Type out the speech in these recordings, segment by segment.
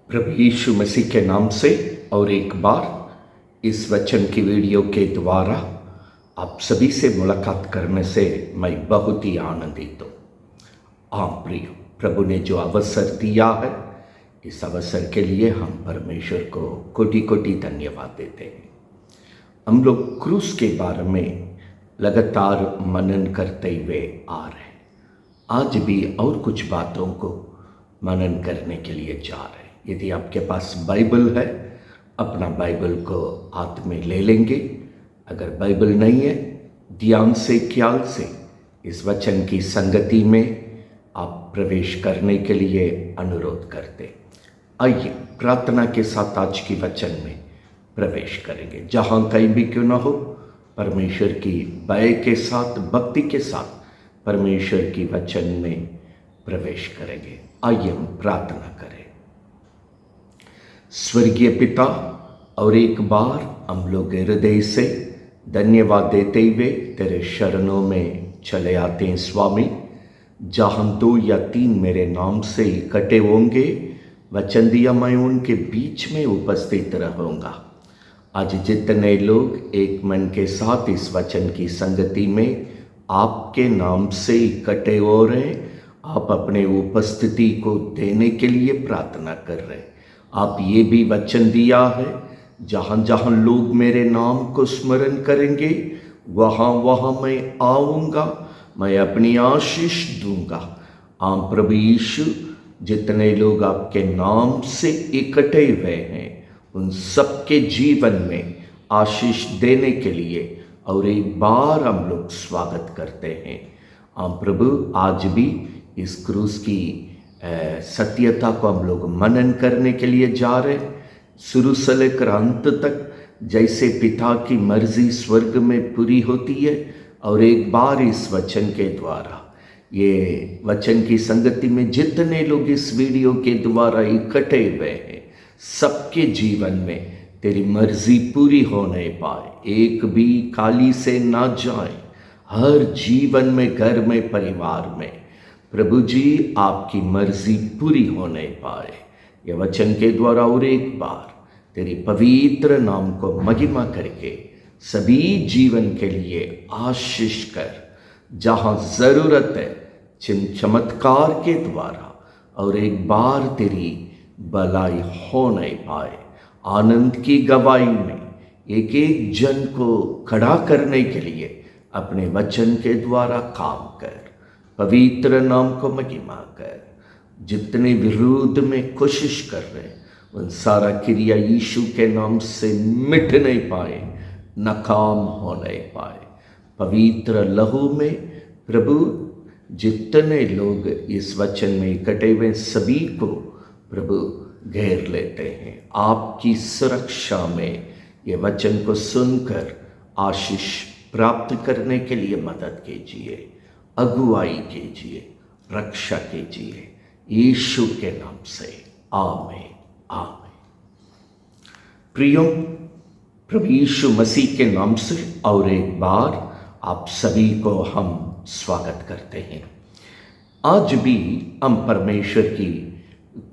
प्रभु यीशु मसीह के नाम से और एक बार इस वचन की वीडियो के द्वारा आप सभी से मुलाकात करने से मैं बहुत ही आनंदित हूँ। हाँ प्रिय, प्रभु ने जो अवसर दिया है, इस अवसर के लिए हम परमेश्वर को कोटि कोटि धन्यवाद देते हैं। हम लोग क्रूस के बारे में लगातार मनन करते हुए आ रहे हैं। आज भी और कुछ बातों को मनन करने के लिए जा रहे हैं। यदि आपके पास बाइबल है, अपना बाइबल को हाथ में ले लेंगे। अगर बाइबल नहीं है, ध्यान से ख्याल से इस वचन की संगति में आप प्रवेश करने के लिए अनुरोध करते। आइए प्रार्थना के साथ आज की वचन में प्रवेश करेंगे। जहाँ कहीं भी क्यों ना हो, परमेश्वर की भय के साथ, भक्ति के साथ परमेश्वर की वचन में प्रवेश करेंगे। आइए हम प्रार्थना करें। स्वर्गीय पिता, और एक बार हम लोग हृदय से धन्यवाद देते हुए तेरे शरणों में चले आते हैं। स्वामी, जहाँ 2 या 3 मेरे नाम से इकट्ठे होंगे, वचन दिया मैं उनके बीच में उपस्थित रहूँगा। आज जितने लोग एक मन के साथ इस वचन की संगति में आपके नाम से इकट्ठे हो रहे, आप अपने उपस्थिति को देने के लिए प्रार्थना कर रहे। आप ये भी वचन दिया है, जहाँ जहाँ लोग मेरे नाम को स्मरण करेंगे, वहाँ वहाँ मैं आऊँगा, मैं अपनी आशीष दूंगा। आम प्रभु यीशु, जितने लोग आपके नाम से इकट्ठे हुए हैं, उन सबके जीवन में आशीष देने के लिए और एक बार हम लोग स्वागत करते हैं। आम प्रभु, आज भी इस क्रूस की सत्यता को हम लोग मनन करने के लिए जा रहे हैं। शुरू से लेकर अंत तक जैसे पिता की मर्जी स्वर्ग में पूरी होती है, और एक बार इस वचन के द्वारा, ये वचन की संगति में जितने लोग इस वीडियो के द्वारा इकट्ठे हुए हैं, सबके जीवन में तेरी मर्जी पूरी होने पाए, एक भी खाली से ना जाए। हर जीवन में, घर में, परिवार में प्रभु जी आपकी मर्जी पूरी होने पाए। यह वचन के द्वारा और एक बार तेरी पवित्र नाम को महिमा करके सभी जीवन के लिए आशीष कर। जहाँ ज़रूरत है, चमत्कार के द्वारा और एक बार तेरी भलाई होने पाए। आनंद की गवाही में एक एक जन को खड़ा करने के लिए अपने वचन के द्वारा काम कर। पवित्र नाम को महिमा कर। जितने विरोध में कोशिश कर रहे, उन सारा क्रिया यीशु के नाम से मिट नहीं पाए, नाकाम हो नहीं पाए। पवित्र लहू में प्रभु, जितने लोग इस वचन में इकट्ठे हुए, सभी को प्रभु घेर लेते हैं। आपकी सुरक्षा में ये वचन को सुनकर आशीष प्राप्त करने के लिए मदद कीजिए, अगुवाई कीजिए, रक्षा कीजिए, यीशु के नाम से आमीन, आमीन। प्रियो, प्रभु यीशु मसीह के नाम से और एक बार आप सभी को हम स्वागत करते हैं। आज भी हम परमेश्वर की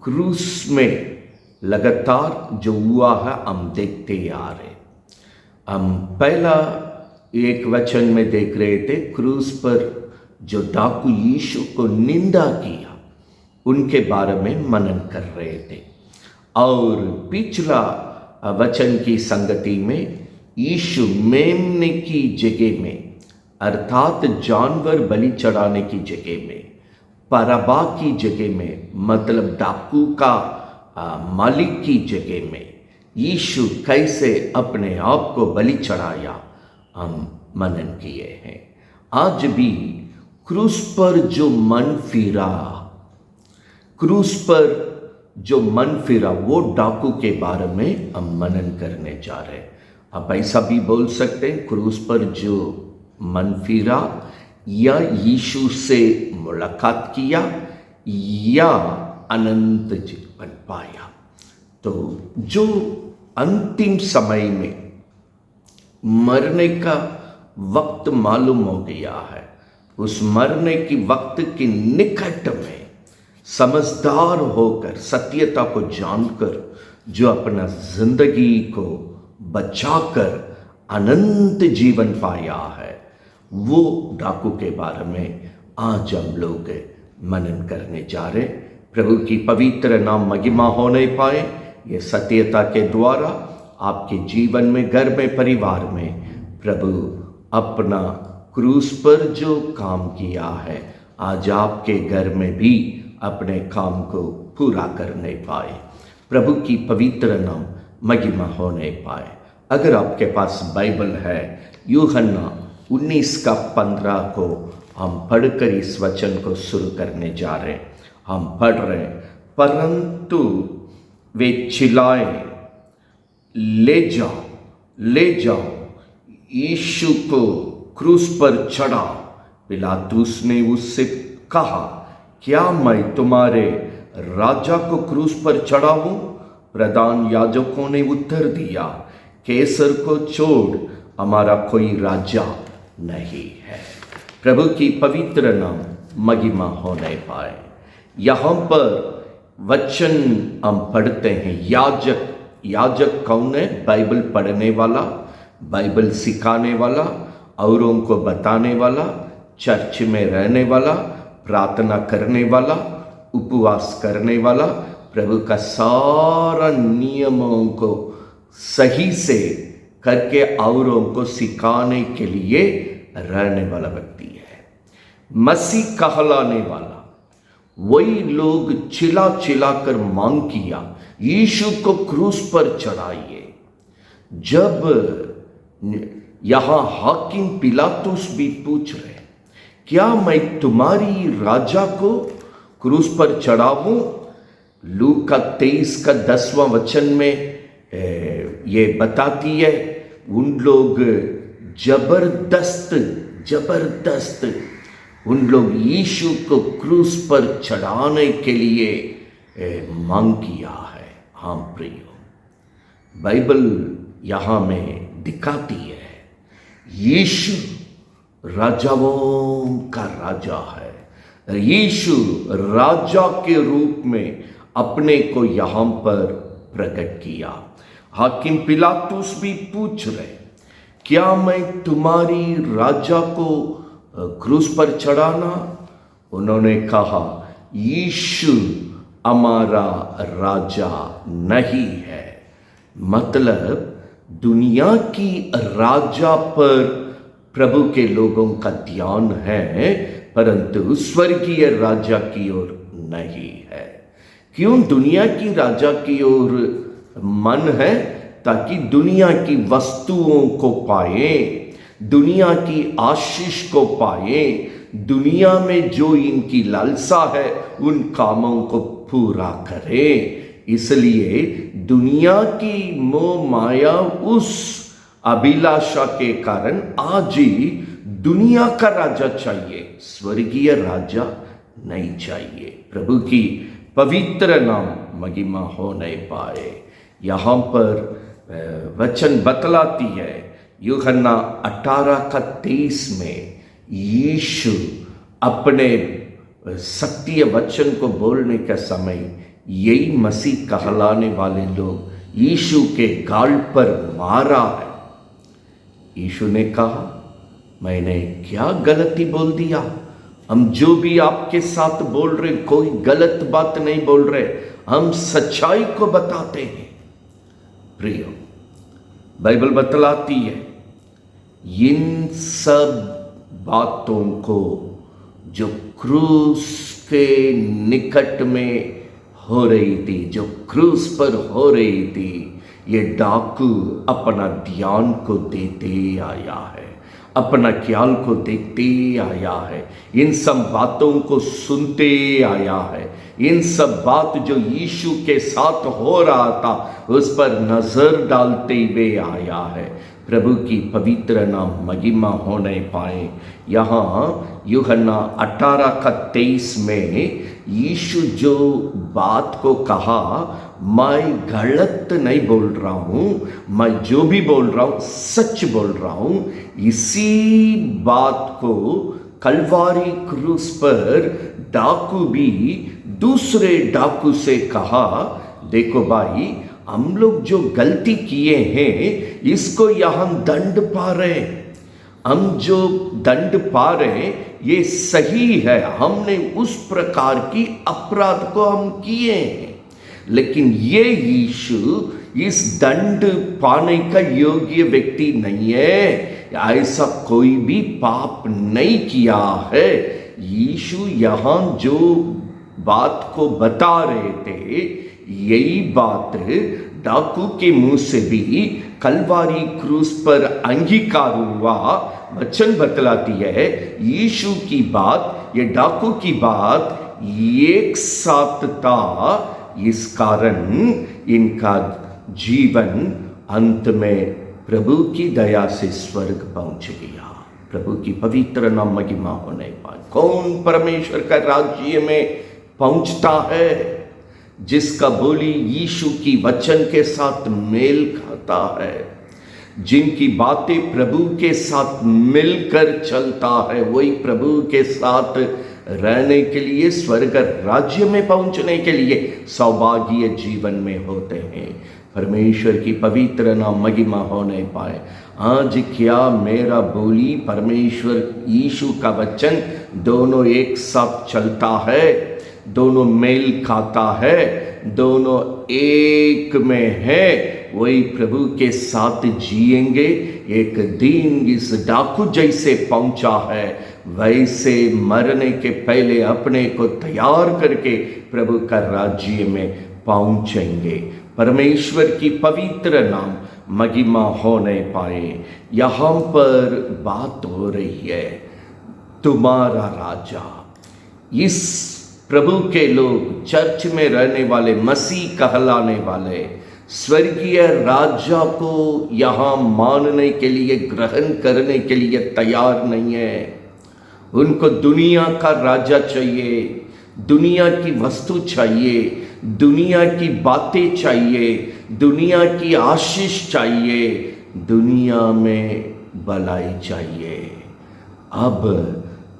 क्रूस में लगातार जो हुआ है, हम देखते आ रहे। हम पहला एक वचन में देख रहे थे, क्रूस पर जो डाकू यीशु को निंदा किया, उनके बारे में मनन कर रहे थे। और पिछला वचन की संगति में यीशु मेमने की जगह में, अर्थात जानवर बलि चढ़ाने की जगह में, परबा की जगह में, मतलब डाकू का मालिक की जगह में यीशु कैसे अपने आप को बलि चढ़ाया, हम मनन किए हैं। आज भी क्रूस पर जो मन फिरा, क्रूस पर जो मन फिरा, वो डाकू के बारे में हम मनन करने जा रहे हैं। आप ऐसा भी बोल सकते हैं, क्रूस पर जो मन फिरा, या यीशु से मुलाकात किया, या अनंत जीवन पाया। तो जो अंतिम समय में मरने का वक्त मालूम हो गया है, उस मरने की वक्त के निकट में समझदार होकर, सत्यता को जानकर, जो अपना जिंदगी को बचाकर अनंत जीवन पाया है, वो डाकू के बारे में आज हम लोग मनन करने जा रहे। प्रभु की पवित्र नाम महिमा होने पाए। ये सत्यता के द्वारा आपके जीवन में, घर में, परिवार में प्रभु अपना क्रूस पर जो काम किया है, आज आपके घर में भी अपने काम को पूरा करने पाए। प्रभु की पवित्र नाम महिमा होने पाए। अगर आपके पास बाइबल है, यूहन्ना 19:15 को हम पढ़कर इस वचन को शुरू करने जा रहे हैं। हम पढ़ रहे हैं, परंतु वे चिल्लाए, ले जाओ, ले जाओ, यीशु को क्रूस पर चढ़ा। पिलातुस ने उससे कहा, क्या मैं तुम्हारे राजा को क्रूस पर चढ़ाऊं? प्रधान याजकों ने उत्तर दिया, कैसर को छोड़, हमारा कोई राजा नहीं है। प्रभु की पवित्र नाम महिमा होने पाए। यहाँ पर वचन हम पढ़ते हैं, याजक कौन है? बाइबल पढ़ने वाला, बाइबल सिखाने वाला, औरों को बताने वाला, चर्च में रहने वाला, प्रार्थना करने वाला, उपवास करने वाला, प्रभु का सारा नियमों को सही से करके औरों को सिखाने के लिए रहने वाला व्यक्ति है। मसीह कहलाने वाला, वही लोग चिल्ला चिल्ला कर मांग किया, यीशु को क्रूस पर चढ़ाइए। जब यहां हाकिम पिलातुस भी पूछ रहे, क्या मैं तुम्हारी राजा को क्रूस पर चढ़ाऊं? लूका 23:10 वचन में ये बताती है, उन लोग जबरदस्त उन लोग यीशु को क्रूस पर चढ़ाने के लिए मांग किया है। हाँ प्रियो, बाइबल यहाँ में दिखाती है, यीशु राजाओं का राजा है। यीशु राजा के रूप में अपने को यहाँ पर प्रकट किया। हाकिम पिलातुस भी पूछ रहे, क्या मैं तुम्हारी राजा को क्रूस पर चढ़ाना? उन्होंने कहा, यीशु हमारा राजा नहीं है। मतलब दुनिया की राजा पर प्रभु के लोगों का ध्यान है, परंतु स्वर्गीय राजा की ओर नहीं है। क्यों दुनिया की राजा की ओर मन है? ताकि दुनिया की वस्तुओं को पाए, दुनिया की आशीष को पाए, दुनिया में जो इनकी लालसा है उन कामों को पूरा करे। इसलिए दुनिया की मोह माया, उस अभिलाषा के कारण आज ही दुनिया का राजा चाहिए, स्वर्गीय राजा नहीं चाहिए। प्रभु की पवित्र नाम महिमा होने पाए। यहाँ पर वचन बतलाती है, यूहन्ना 18:23 में यीशु अपने सत्य वचन को बोलने का समय यही मसीह कहलाने वाले लोग यीशु के गाल पर मारा है। यीशु ने कहा, मैंने क्या गलती बोल दिया? हम जो भी आपके साथ बोल रहे, कोई गलत बात नहीं बोल रहे, हम सच्चाई को बताते हैं। प्रियो, बाइबल बतलाती है, इन सब बातों को जो क्रूस के निकट में हो रही थी, जो क्रूस पर हो रही थी, ये डाकू अपना ध्यान को देते आया है, अपना ख्याल को देखते आया है, इन सब बातों को सुनते आया है, इन सब बात जो यीशु के साथ हो रहा था उस पर नजर डालते हुए आया है। प्रभु की पवित्र नाम महिमा होने पाए। यहाँ यूहन्ना 18:23 में यीशु जो बात को कहा, मैं गलत नहीं बोल रहा हूँ, मैं जो भी बोल रहा हूँ सच बोल रहा हूँ, इसी बात को कलवारी क्रूस पर डाकू भी दूसरे डाकू से कहा, देखो भाई, हम लोग जो गलती किए हैं इसको यहां दंड पा रहे, हम जो दंड पा रहे ये सही है, हमने उस प्रकार की अपराध को हम किए हैं, लेकिन ये यीशु इस दंड पाने का योग्य व्यक्ति नहीं है, ऐसा कोई भी पाप नहीं किया है। यीशु यहां जो बात को बता रहे थे यही बात डाकू के मुंह से भी कलवारी क्रूस पर अंगीकार हुआ, वचन बतलाती है। यीशु की बात, ये डाकू की बात एक साथ था, इस कारण इनका जीवन अंत में प्रभु की दया से स्वर्ग पहुंच गया। प्रभु की पवित्र नाम महिमा होने पाए। कौन परमेश्वर का राज्य में पहुंचता है? जिसका बोली यीशु की वचन के साथ मेल खाता है, जिनकी बातें प्रभु के साथ मिलकर चलता है, वही प्रभु के साथ रहने के लिए, स्वर्ग राज्य में पहुंचने के लिए सौभाग्य जीवन में होते हैं। परमेश्वर की पवित्र नाम महिमा होने पाए। आज क्या मेरा बोली परमेश्वर यीशु का वचन दोनों एक साथ चलता है, दोनों मेल खाता है, दोनों एक में है, वही प्रभु के साथ जिएंगे। एक दिन इस डाकू जैसे पहुंचा है, वैसे मरने के पहले अपने को तैयार करके प्रभु का राज्य में पहुंचेंगे। परमेश्वर की पवित्र नाम महिमा होने पाए। यहाँ पर बात हो रही है तुम्हारा राजा। इस प्रभु के लोग, चर्च में रहने वाले, मसीह कहलाने वाले, स्वर्गीय राजा को यहाँ मानने के लिए, ग्रहण करने के लिए तैयार नहीं है। उनको दुनिया का राजा चाहिए, दुनिया की वस्तु चाहिए, दुनिया की बातें चाहिए, दुनिया की आशीष चाहिए, दुनिया में भलाई चाहिए। अब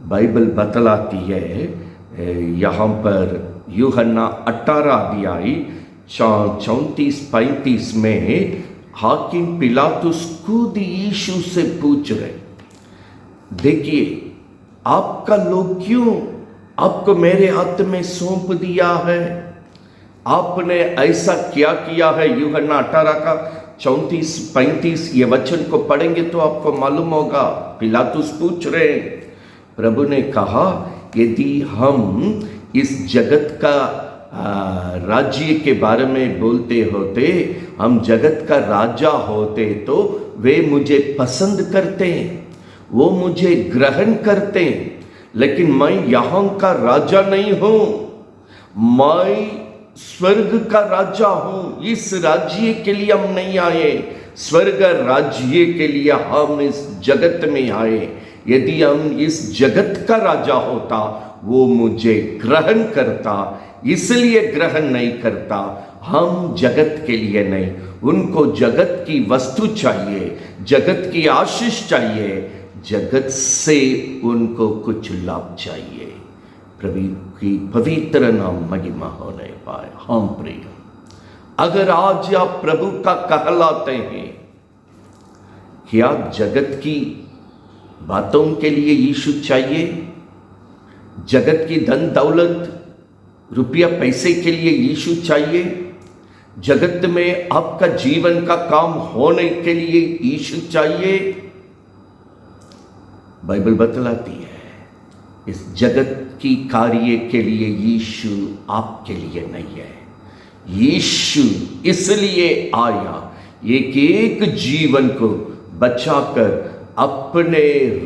बाइबल बतलाती है यहाँ पर यूहन्ना 18 अध्याय 34-35 में हाकिम पिलातुस खुद यीशु से पूछ रहे, देखिए आपका लोग क्यों आपको मेरे हाथ में सौंप दिया है? आपने ऐसा क्या किया है? यूहन्ना 18 का 34-35 ये वचन को पढ़ेंगे तो आपको मालूम होगा। पिलातुस पूछ रहे हैं। प्रभु ने कहा, यदि हम इस जगत का राज्य के बारे में बोलते होते, हम जगत का राजा होते, तो वे मुझे पसंद करते, वो मुझे ग्रहण करते, लेकिन मैं यहाँ का राजा नहीं हूँ, मैं स्वर्ग का राजा हूँ। इस राज्य के लिए हम नहीं आए, स्वर्ग राज्य के लिए हम इस जगत में आए। यदि हम इस जगत का राजा होता, वो मुझे ग्रहण करता, इसलिए ग्रहण नहीं करता। हम जगत के लिए नहीं, उनको जगत की वस्तु चाहिए, जगत की आशीष चाहिए, जगत से उनको कुछ लाभ चाहिए। प्रभु की पवित्र नाम महिमा होने पाए। हम प्रिय, अगर आज आप प्रभु का कहलाते हैं, क्या जगत की बातों के लिए यीशु चाहिए? जगत की धन दौलत, रुपया पैसे के लिए यीशु चाहिए? जगत में आपका जीवन का काम होने के लिए यीशु चाहिए? बाइबल बतलाती है इस जगत की कार्य के लिए यीशु आपके लिए नहीं है। यीशु इसलिए आया एक एक जीवन को बचाकर अपने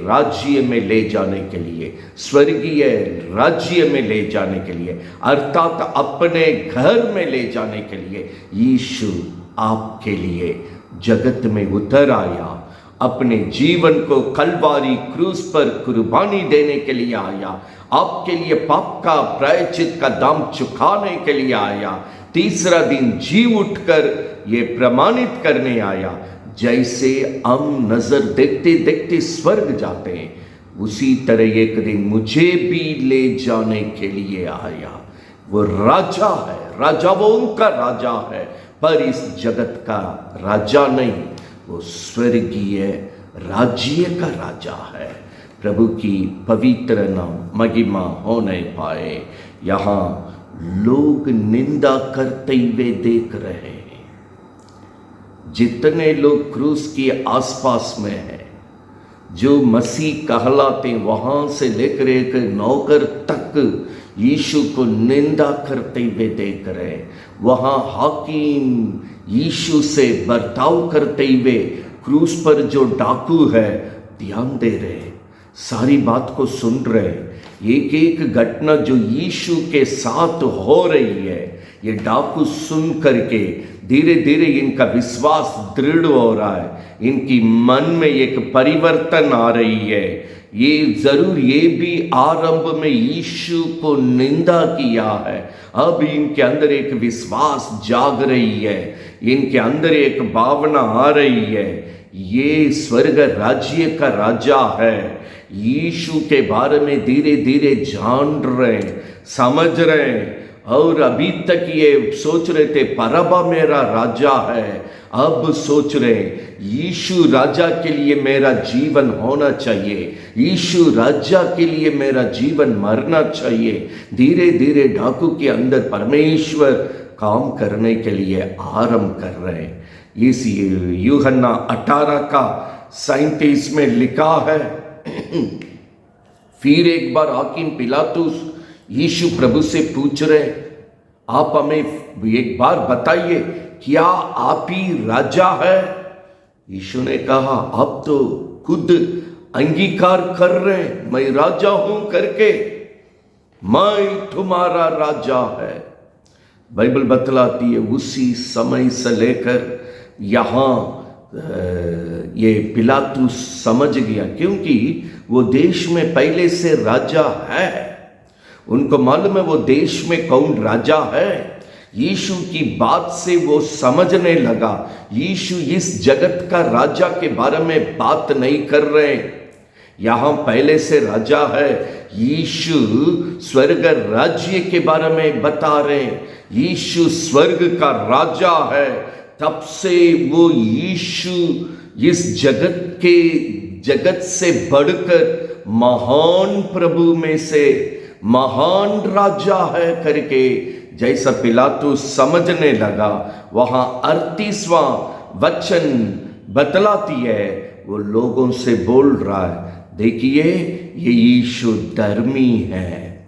राज्य में ले जाने के लिए, स्वर्गीय राज्य में ले जाने के लिए, अर्थात अपने घर में ले जाने के लिए यीशु आपके लिए जगत में उतर आया। अपने जीवन को कलवारी क्रूस पर कुर्बानी देने के लिए आया, आपके लिए पाप का प्रायश्चित का दाम चुकाने के लिए आया। तीसरा दिन जी उठकर ये प्रमाणित करने आया, जैसे हम नजर देखते देखते स्वर्ग जाते हैं, उसी तरह एक दिन मुझे भी ले जाने के लिए आया। वो राजा है, राजाओं का राजा है, पर इस जगत का राजा नहीं, वो स्वर्गीय राज्य का राजा है। प्रभु की पवित्र नाम महिमा होने पाए। यहाँ लोग निंदा करते हुए देख रहे हैं। जितने लोग क्रूस के आसपास में हैं, जो मसीह कहलाते, वहां से लेकर एक नौकर तक यीशु को निंदा करते हुए देख रहे। वहां हाकिम यीशु से बर्ताव करते हुए क्रूस पर जो डाकू है ध्यान दे रहे, सारी बात को सुन रहे। एक एक घटना जो यीशु के साथ हो रही है, ये डाकू सुन करके धीरे धीरे इनका विश्वास दृढ़ हो रहा है, इनकी मन में एक परिवर्तन आ रही है। ये जरूर ये भी आरंभ में यीशु को निंदा किया है, अब इनके अंदर एक विश्वास जाग रही है, इनके अंदर एक भावना आ रही है, ये स्वर्ग राज्य का राजा है। यीशु के बारे में धीरे धीरे जान रहे, समझ रहे, और अभी तक ये सोच रहे थे परबा मेरा राजा है, अब सोच रहे यीशु राजा के लिए मेरा जीवन होना चाहिए, यीशु राजा के लिए मेरा जीवन मरना चाहिए। धीरे धीरे डाकू के अंदर परमेश्वर काम करने के लिए आरंभ कर रहे हैं। इस यूहन्ना 18 का 37 में लिखा है, फिर एक बार हाकिम पिलातुस यीशु प्रभु से पूछ रहे, आप हमें एक बार बताइए, क्या आप ही राजा है? यीशु ने कहा, आप तो खुद अंगीकार कर रहे हैं मैं राजा हूं करके, मैं तुम्हारा राजा है। बाइबल बतलाती है उसी समय से लेकर यहाँ ये पिलातुस समझ गया, क्योंकि वो देश में पहले से राजा है, उनको मालूम है वो देश में कौन राजा है। यीशु की बात से वो समझने लगा, यीशु इस जगत का राजा के बारे में बात नहीं कर रहे, यहाँ पहले से राजा है। यीशु स्वर्ग राज्य के बारे में बता रहे हैं, यीशु स्वर्ग का राजा है। तब से वो यीशु इस जगत से बढ़कर महान प्रभु में से महान राजा है करके जैसा पिलातुस समझने लगा, वहां 38वां वचन बतलाती है, वो लोगों से बोल रहा है, देखिए ये यीशु धर्मी है,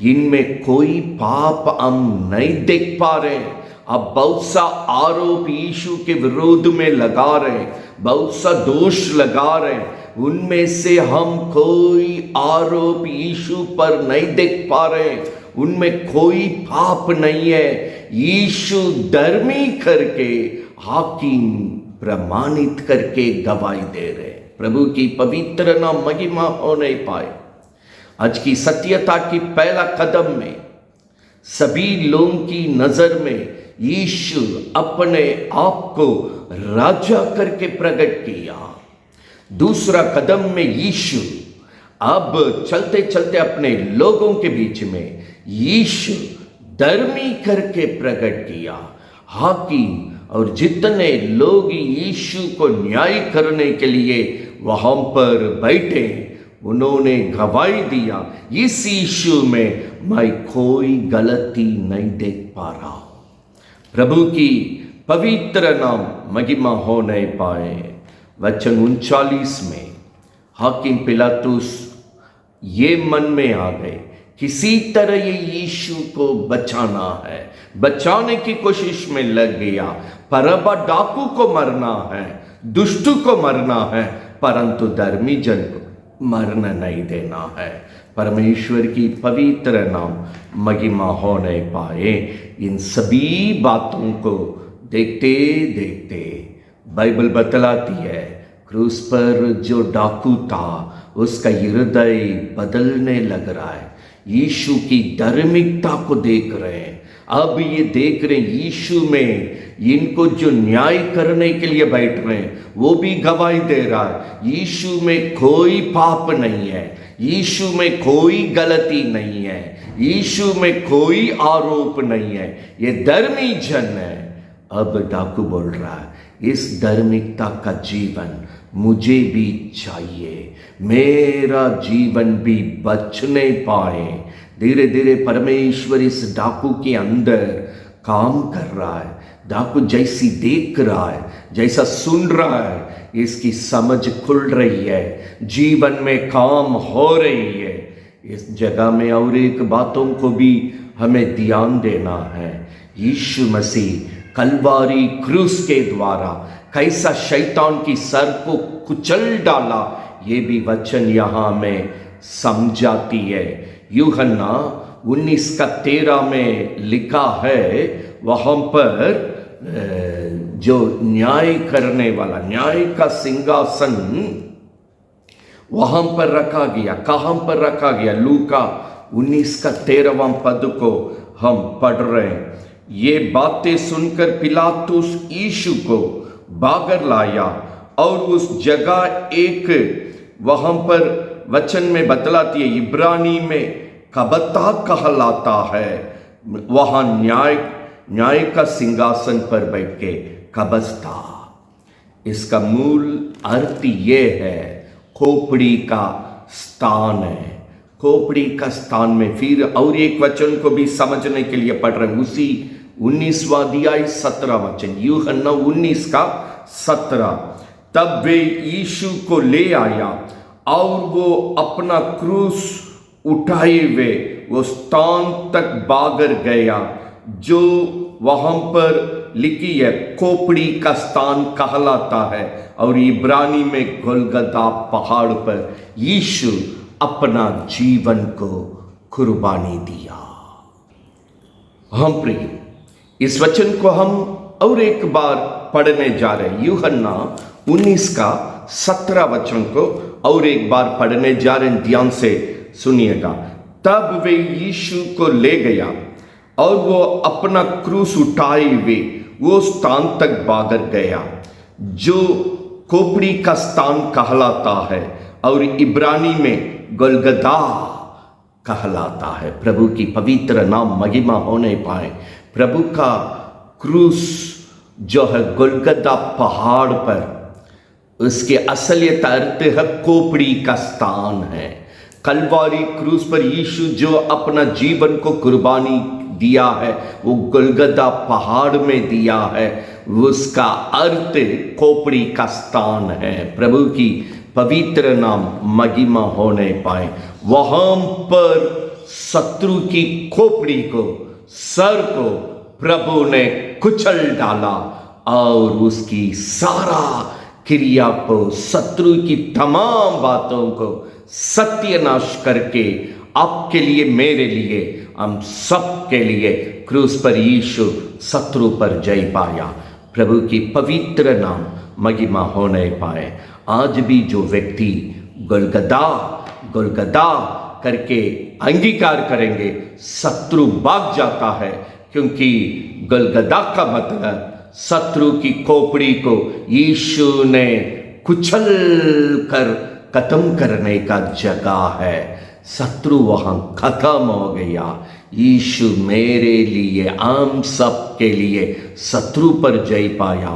इनमें कोई पाप हम नहीं देख पा रहे। अब बहुत सा आरोप यीशु के विरोध में लगा रहे, बहुत सा दोष लगा रहे, उनमें से हम कोई आरोप यीशु पर नहीं देख पा रहे, उनमें कोई पाप नहीं है। यीशु धर्मी करके हाकिम प्रमाणित करके गवाही दे रहे। प्रभु की पवित्र नाम महिमा होने पाए। आज की सत्यता की पहला कदम में सभी लोगों की नजर में यीशु अपने आप को राजा करके प्रकट किया। दूसरा कदम में यीशु अब चलते चलते अपने लोगों के बीच में यीशु धर्मी करके प्रकट किया। हाकिम और जितने लोग यीशु को न्याय करने के लिए वहां पर बैठे, उन्होंने गवाही दिया, इस यीशु में मैं कोई गलती नहीं देख पा रहा हूं। प्रभु की पवित्र नाम महिमा होने पाए। वचन 39 में हाकिम पिलातुस ये मन में आ गए, किसी तरह ये यीशु को बचाना है, बचाने की कोशिश में लग गया। परबा डाकू को मरना है, दुष्ट को मरना है, परंतु धर्मी जन को मरना नहीं देना है। परमेश्वर की पवित्र नाम महिमा होने पाए। इन सभी बातों को देखते देखते बाइबल बतलाती है, क्रूस पर जो डाकू था उसका हृदय बदलने लग रहा है। यीशु की धार्मिकता को देख रहे हैं, अब ये देख रहे हैं यीशु में इनको जो न्याय करने के लिए बैठ रहे हैं वो भी गवाही दे रहा है, यीशु में कोई पाप नहीं है, यीशु में कोई गलती नहीं है, यीशु में कोई आरोप नहीं है, ये धर्मी जन है। अब डाकू बोल रहा है इस धार्मिकता का जीवन मुझे भी चाहिए, मेरा जीवन भी बचने पाए। धीरे धीरे परमेश्वर इस डाकू के अंदर काम कर रहा है। डाकू जैसी देख रहा है, जैसा सुन रहा है, इसकी समझ खुल रही है, जीवन में काम हो रही है। इस जगह में और एक बातों को भी हमें ध्यान देना है। यीशु मसीह कलवारी क्रूस के द्वारा कैसा शैतान की सर को कुचल डाला, ये भी वचन यहाँ में समझाती है। यूहन्ना 19:13 में लिखा है, वहाँ पर जो न्याय करने वाला, न्याय का सिंहासन वहाँ पर रखा गया। कहाँ पर रखा गया? लूका 19:13 पद को हम पढ़ रहे हैं। ये बातें सुनकर पिलातुस यीशु को बागर लाया और उस जगह एक वहाँ पर वचन में बतलाती है, इब्रानी में कबता कहलाता है, वहाँ न्याय का सिंहासन पर बैठ के कबस्ता। इसका मूल अर्थ ये है खोपड़ी का स्थान है। खोपड़ी का स्थान में फिर और एक वचन को भी समझने के लिए पढ़ रहे हैं, उसी 19वां अध्याय 17 वचन, यूहन्ना 19:17। तब वे यीशु को ले आया और वो अपना क्रूस उठाए हुए वो स्थान तक बागर गया जो वहां पर लिखी है खोपड़ी का स्थान कहलाता है, और इब्रानी में गोलगथा पहाड़ पर यीशु अपना जीवन को कुर्बानी दिया। हम प्रिय, इस वचन को हम और एक बार पढ़ने जा रहे हैं। यूहन्ना 19:17 वचन को और एक बार पढ़ने जा रहे हैं, ध्यान से सुनिएगा। तब वे यीशु को ले गया और वो अपना क्रूस उठाए हुए वो स्थान तक बागर गया जो खोपड़ी का स्थान कहलाता है और इब्रानी में गोलगथा कहलाता है। प्रभु की पवित्र नाम महिमा होने पाए। प्रभु का क्रूस जो है गोलगथा पहाड़ पर, उसके असलियत अर्थ है खोपड़ी का स्थान है। कलवारी क्रूस पर यीशु जो अपना जीवन को कुर्बानी दिया है वो गोलगथा पहाड़ में दिया है, उसका अर्थ खोपड़ी का स्थान है। प्रभु की पवित्र नाम महिमा होने पाए। वहां पर शत्रु की खोपड़ी को, सर को प्रभु ने कुचल डाला और उसकी सारा क्रिया को, शत्रु की तमाम बातों को सत्यानाश करके आपके लिए, मेरे लिए, हम सब के लिए क्रूस पर यीशु शत्रु पर जय पाया। प्रभु की पवित्र नाम महिमा होने पाए। आज भी जो व्यक्ति गोलगथा करके अंगीकार करेंगे, शत्रु भाग जाता है, क्योंकि गोलगथा का मतलब शत्रु की खोपड़ी को यीशु ने कुचल कर खत्म करने का जगह है। शत्रु वहां खत्म हो गया। यीशु मेरे लिए, हम सब के लिए शत्रु पर जय पाया।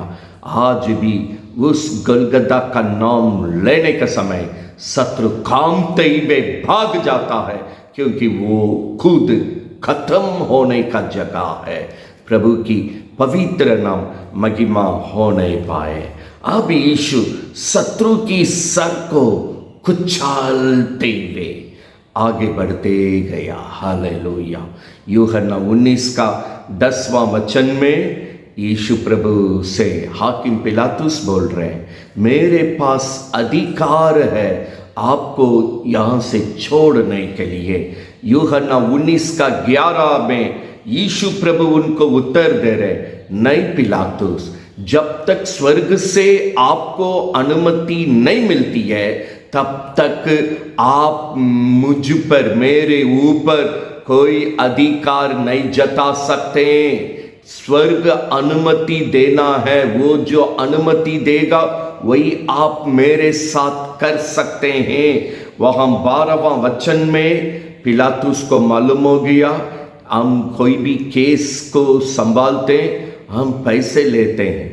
आज भी उस गोलगथा का नाम लेने के समय शत्रु कांपते हुए भाग जाता है, क्योंकि वो खुद खत्म होने का जगह है। प्रभु की पवित्र नाम महिमा होने पाए। अब यीशु शत्रु की सर को कुचलते हुए आगे बढ़ते गया। हालेलुया। यूहन्ना 19:10 वचन में यीशु प्रभु से हाकिम पिलातुस बोल रहे हैं, मेरे पास अधिकार है आपको यहाँ से छोड़ने के लिए। यूहन्ना 19:11 में यीशु प्रभु उनको उत्तर दे रहे, नहीं पिलातुस, जब तक स्वर्ग से आपको अनुमति नहीं मिलती है तब तक आप मुझ पर, मेरे ऊपर कोई अधिकार नहीं जता सकते। स्वर्ग अनुमति देना है, वो जो अनुमति देगा वही आप मेरे साथ कर सकते हैं। वहाँ 12वां वचन में पिलातुस को मालूम हो गया, हम कोई भी केस को संभालते हम पैसे लेते हैं,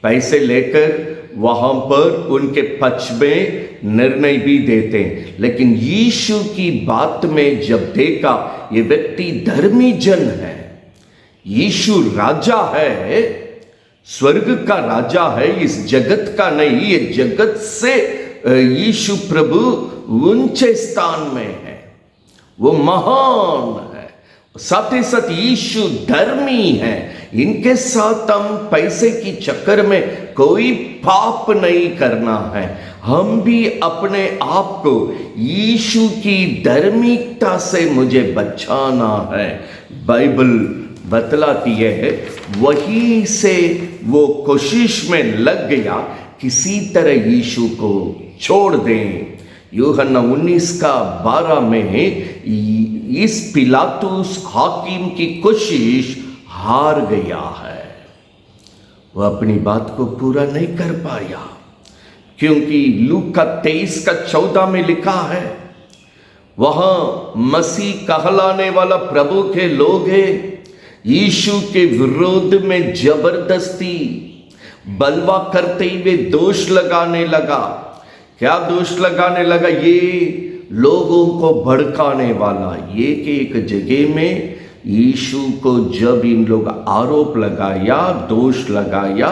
पैसे लेकर वहाँ पर उनके पक्ष में निर्णय भी देते हैं। लेकिन यीशु की बात में जब देखा ये व्यक्ति धर्मी जन है, यीशु राजा है, स्वर्ग का राजा है, इस जगत का नहीं, ये जगत से यीशु प्रभु ऊंचे स्थान में है, वो महान है, साथ ही साथ यीशु धर्मी है। इनके साथ हम पैसे की चक्कर में कोई पाप नहीं करना है। हम भी अपने आप को यीशु की धार्मिकता से मुझे बचाना है। बाइबल बतलाती है वहीं से वो कोशिश में लग गया किसी तरह यीशु को छोड़ दें। यूहन्ना 19:12 में इस पिलातुस हाकिम की कोशिश हार गया है, वह अपनी बात को पूरा नहीं कर पाया, क्योंकि लूका 23:14 में लिखा है वहां मसीह कहलाने वाला प्रभु के लोग हैं, यीशु के विरोध में जबरदस्ती बलवा करते हुए दोष लगाने लगा। क्या दोष लगाने लगा? ये लोगों को भड़काने वाला। ये कि एक जगह में यीशु को जब इन लोग आरोप लगाया, दोष लगाया,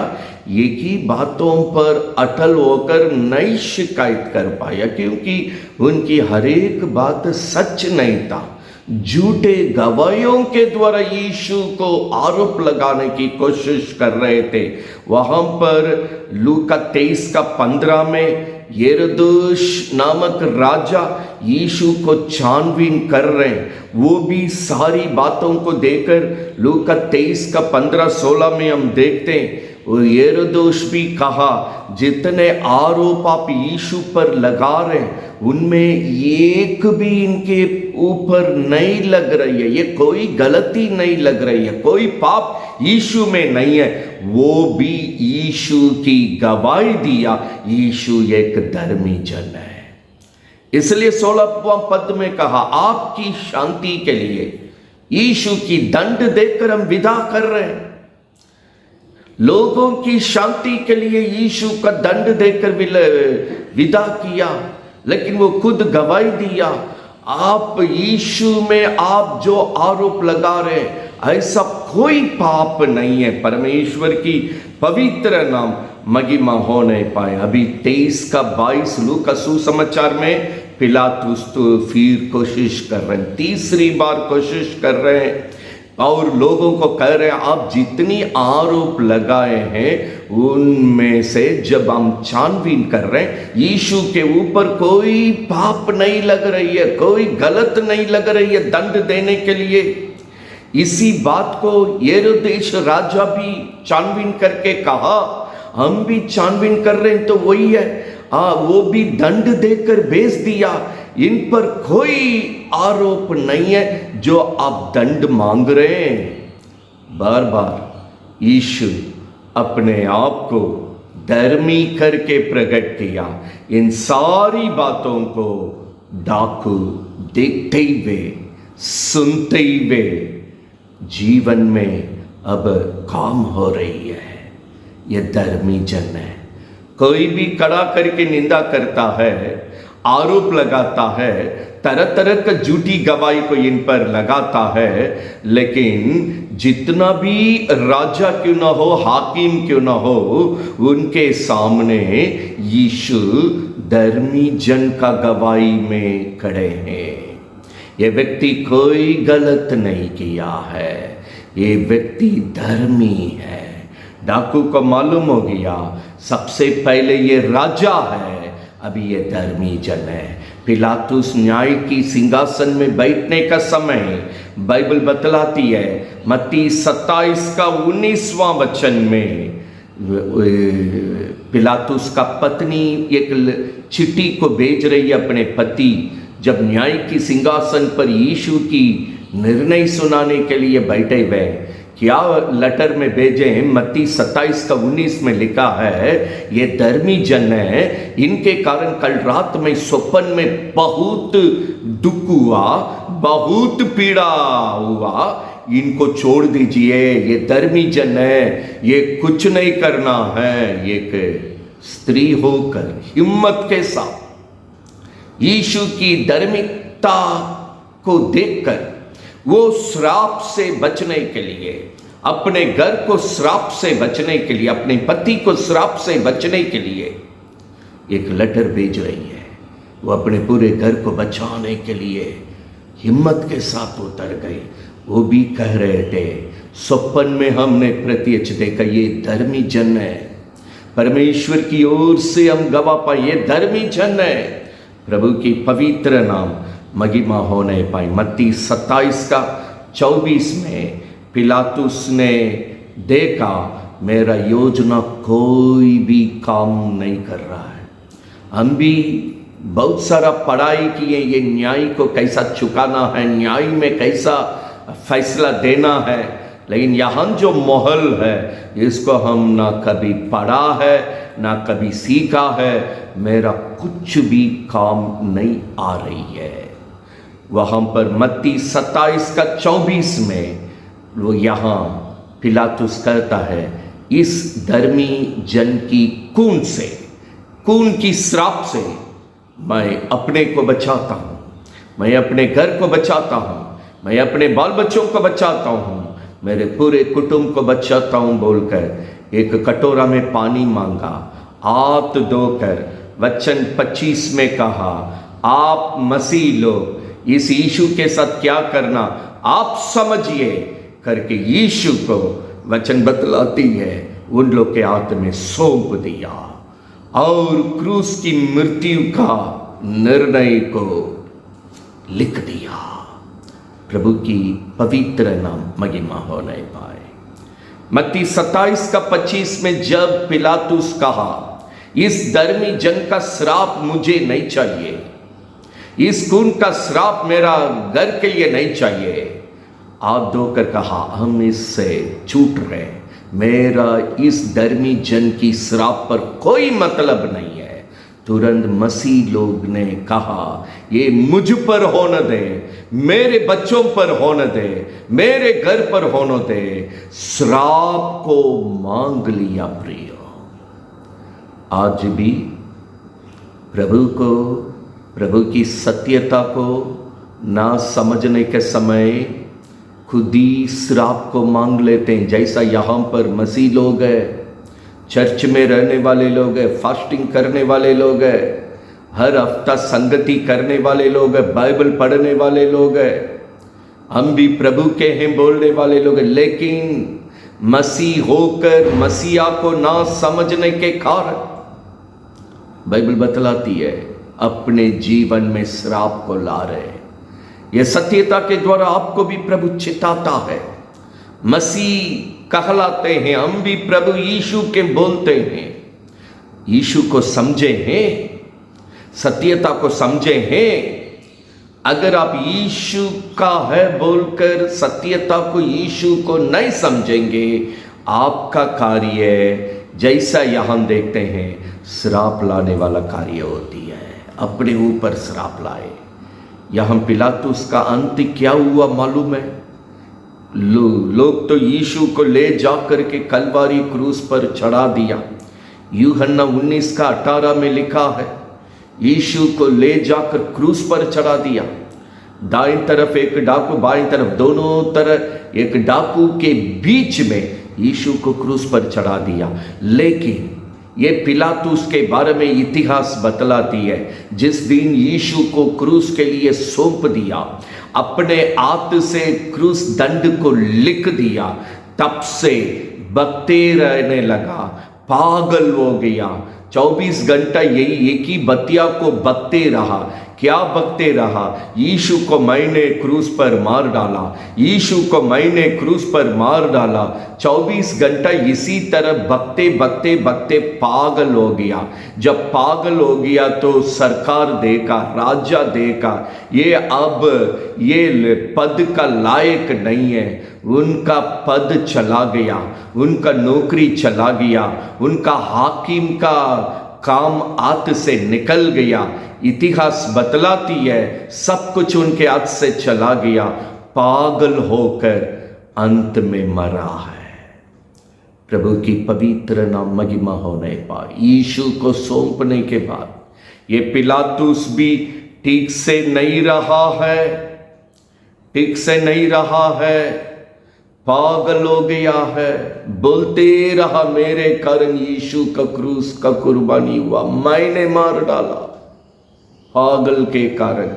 ये की बातों पर अटल होकर नहीं शिकायत कर पाया, क्योंकि उनकी हर एक बात सच नहीं था। झूठे गवाहियों के द्वारा यीशु को आरोप लगाने की कोशिश कर रहे थे। वहां पर लूका 23:15 में हेरोदेस नामक राजा यीशु को छानबीन कर रहे हैं। वो भी सारी बातों को देखकर लूका 23:15-16 में हम देखते हैं, वो हेरोदेस भी कहा जितने आरोप आप यीशु पर लगा रहे हैं उनमें एक भी इनके ऊपर नहीं लग रही है, ये कोई गलती नहीं लग रही है, कोई पाप यीशु में नहीं है। वो भी यीशु की गवाही दिया, यीशु एक धर्मी जन है। इसलिए 16वां पद में कहा आपकी शांति के लिए यीशु की दंड देकर हम विदा कर रहे हैं। लोगों की शांति के लिए यीशु का दंड देकर विदा किया, लेकिन वो खुद गवाही दिया आप यीशु में आप जो आरोप लगा रहे हैं ऐसा कोई पाप नहीं है। परमेश्वर की पवित्र नाम महिमा हो नहीं पाए। अभी 23:22 लूका सुसमाचार में पिलातुस तो फिर कोशिश कर रहे हैं, तीसरी बार कोशिश कर रहे हैं और लोगों को कह रहे हैं आप जितनी आरोप लगाए हैं उनमें से जब हम छानबीन कर रहे हैं यीशु के ऊपर कोई पाप नहीं लग रही है, कोई गलत नहीं लग रही है दंड देने के लिए। इसी बात को हेरोदेस राजा भी छानबीन करके कहा हम भी छानबीन कर रहे हैं तो वही है, वो भी दंड देकर भेज दिया, इन पर कोई आरोप नहीं है जो आप दंड मांग रहे हैं। बार बार यीशु अपने आप को धर्मी करके प्रकट किया। इन सारी बातों को डाकू देखते हुए सुनते हुए जीवन में अब काम हो रही है। ये धर्मी जन है। कोई भी खड़ा करके निंदा करता है, आरोप लगाता है, तरह तरह का झूठी गवाही को इन पर लगाता है, लेकिन जितना भी राजा क्यों ना हो, हाकिम क्यों ना हो, उनके सामने यीशु धर्मी जन का गवाही में खड़े हैं। ये व्यक्ति कोई गलत नहीं किया है, ये व्यक्ति धर्मी है। डाकू को मालूम हो गया सबसे पहले ये राजा है, अभी ये धर्मी जन है। पिलातुस न्याय की सिंहासन में बैठने का समय बाइबल बतलाती है मत्ती 27:19 वचन में पिलातुस का पत्नी एक चिट्ठी को भेज रही है अपने पति, जब न्याय की सिंहासन पर यीशु की निर्णय सुनाने के लिए बैठे हुए। क्या लेटर में भेजे हैं? मत्ती 27:19 में लिखा है, ये धर्मी जन है, इनके कारण कल रात में स्वप्न में बहुत दुख हुआ, बहुत पीड़ा हुआ, इनको छोड़ दीजिए। ये धर्मी जन है, ये कुछ नहीं करना है। एक स्त्री होकर हिम्मत के साथ यीशु की धार्मिकता को देखकर वो श्राप से बचने के लिए, अपने घर को श्राप से बचने के लिए, अपने पति को श्राप से बचने के लिए एक लेटर भेज रही है। वो अपने पूरे घर को बचाने के लिए हिम्मत के साथ उतर गई। वो भी कह रहे थे, स्वप्न में हमने प्रत्यक्ष देखा, ये धर्मी जन है, परमेश्वर की ओर से हम गवाह पाए, ये धर्मी जन है। प्रभु की पवित्र नाम महिमा होने पाई। मत्ती 27:24 में पिलातुस ने देखा, मेरा योजना कोई भी काम नहीं कर रहा है। हम भी बहुत सारा पढ़ाई किए, ये न्याय को कैसा चुकाना है, न्याय में कैसा फैसला देना है, लेकिन यहाँ जो माहौल है इसको हम ना कभी पढ़ा है ना कभी सीखा है, मेरा कुछ भी काम नहीं आ रही है। वहाँ पर मत्ती 27:24 में वो यहाँ पिलातुस कहता है, इस धर्मी जन की खून की श्राप से मैं अपने को बचाता हूँ, मैं अपने घर को बचाता हूँ, मैं अपने बाल बच्चों को बचाता हूँ, मेरे पूरे कुटुंब को बचाता हूँ बोलकर एक कटोरा में पानी मांगा, हाथ धोकर वचन 25 में कहा, आप मसीह लोग इस यीशु के साथ क्या करना आप समझिए करके यीशु को वचन बतलाती है, उन लोग के हाथ में सौंप दिया और क्रूस की मृत्यु का निर्णय को लिख दिया। प्रभु की पवित्र नाम महिमा होने पाए। मत्ती 27:25 में जब पिलातुस कहा, इस धर्मी जन का श्राप मुझे नहीं चाहिए, इस खून का श्राप मेरा घर के लिए नहीं चाहिए, आप धोकर कहा हम इससे छूट रहे, मेरा इस धर्मी जन की श्राप पर कोई मतलब नहीं है। तुरंत मसीह लोग ने कहा, ये मुझ पर होने दे, मेरे बच्चों पर होने दे, मेरे घर पर होने दे। श्राप को मांग लिया प्रिय। आज भी प्रभु की सत्यता को ना समझने के समय खुद ही श्राप को मांग लेते हैं। जैसा यहाँ पर मसीह लोग हैं, चर्च में रहने वाले लोग हैं, फास्टिंग करने वाले लोग हैं, हर हफ्ता संगति करने वाले लोग हैं, बाइबल पढ़ने वाले लोग हैं, हम भी प्रभु के हैं बोलने वाले लोग हैं, लेकिन मसीह होकर मसीहा को ना समझने के कारण बाइबल बतलाती है अपने जीवन में श्राप को ला रहे। यह सत्यता के द्वारा आपको भी प्रभु चिताता है। मसीह कहलाते हैं, हम भी प्रभु यीशु के बोलते हैं, यीशु को समझे हैं, सत्यता को समझे हैं। अगर आप यीशु का है बोलकर सत्यता को, यीशु को नहीं समझेंगे, आपका कार्य जैसा यहाँ देखते हैं श्राप लाने वाला कार्य होती है, अपने ऊपर श्राप लाए। यहाँ पिलातुस का अंत क्या हुआ मालूम है? लोग तो यीशु को ले जाकर के कलवारी क्रूस पर चढ़ा दिया। यूहन्ना 19:18 में लिखा है, यीशु को ले जाकर क्रूस पर चढ़ा दिया। दाईं तरफ एक डाकू, बाईं तरफ, दोनों तरफ एक डाकू के बीच में यीशु को क्रूस पर चढ़ा दिया। लेकिन ये पिलातुस के बारे में इतिहास बतलाती है, जिस दिन यीशु को क्रूस के लिए सौंप दिया, अपने हाथ से क्रूस दंड को लिख दिया, तब से बकते रहने लगा, पागल हो गया। 24 घंटा यही एक ही बतिया को बकते रहा क्या बकते रहा, यीशु को मैंने क्रूस पर मार डाला, यीशु को मैंने क्रूस पर मार डाला। 24 घंटा इसी तरह बकते बकते बकते पागल हो गया। जब पागल हो गया तो सरकार देखा, राजा देखा, ये अब ये पद का लायक नहीं है। उनका पद चला गया, उनका नौकरी चला गया, उनका हाकिम का काम हाथ से निकल गया। इतिहास बतलाती है सब कुछ उनके हाथ से चला गया। पागल होकर अंत में मरा है। प्रभु की पवित्र नाम महिमा होने पाए। यीशु को सौंपने के बाद ये पिलातुस भी ठीक से नहीं रहा है, ठीक से नहीं रहा है, पागल हो गया है। बोलते रहा मेरे कारण यीशु का क्रूस का कुर्बानी हुआ, मैंने मार डाला। पागल के कारण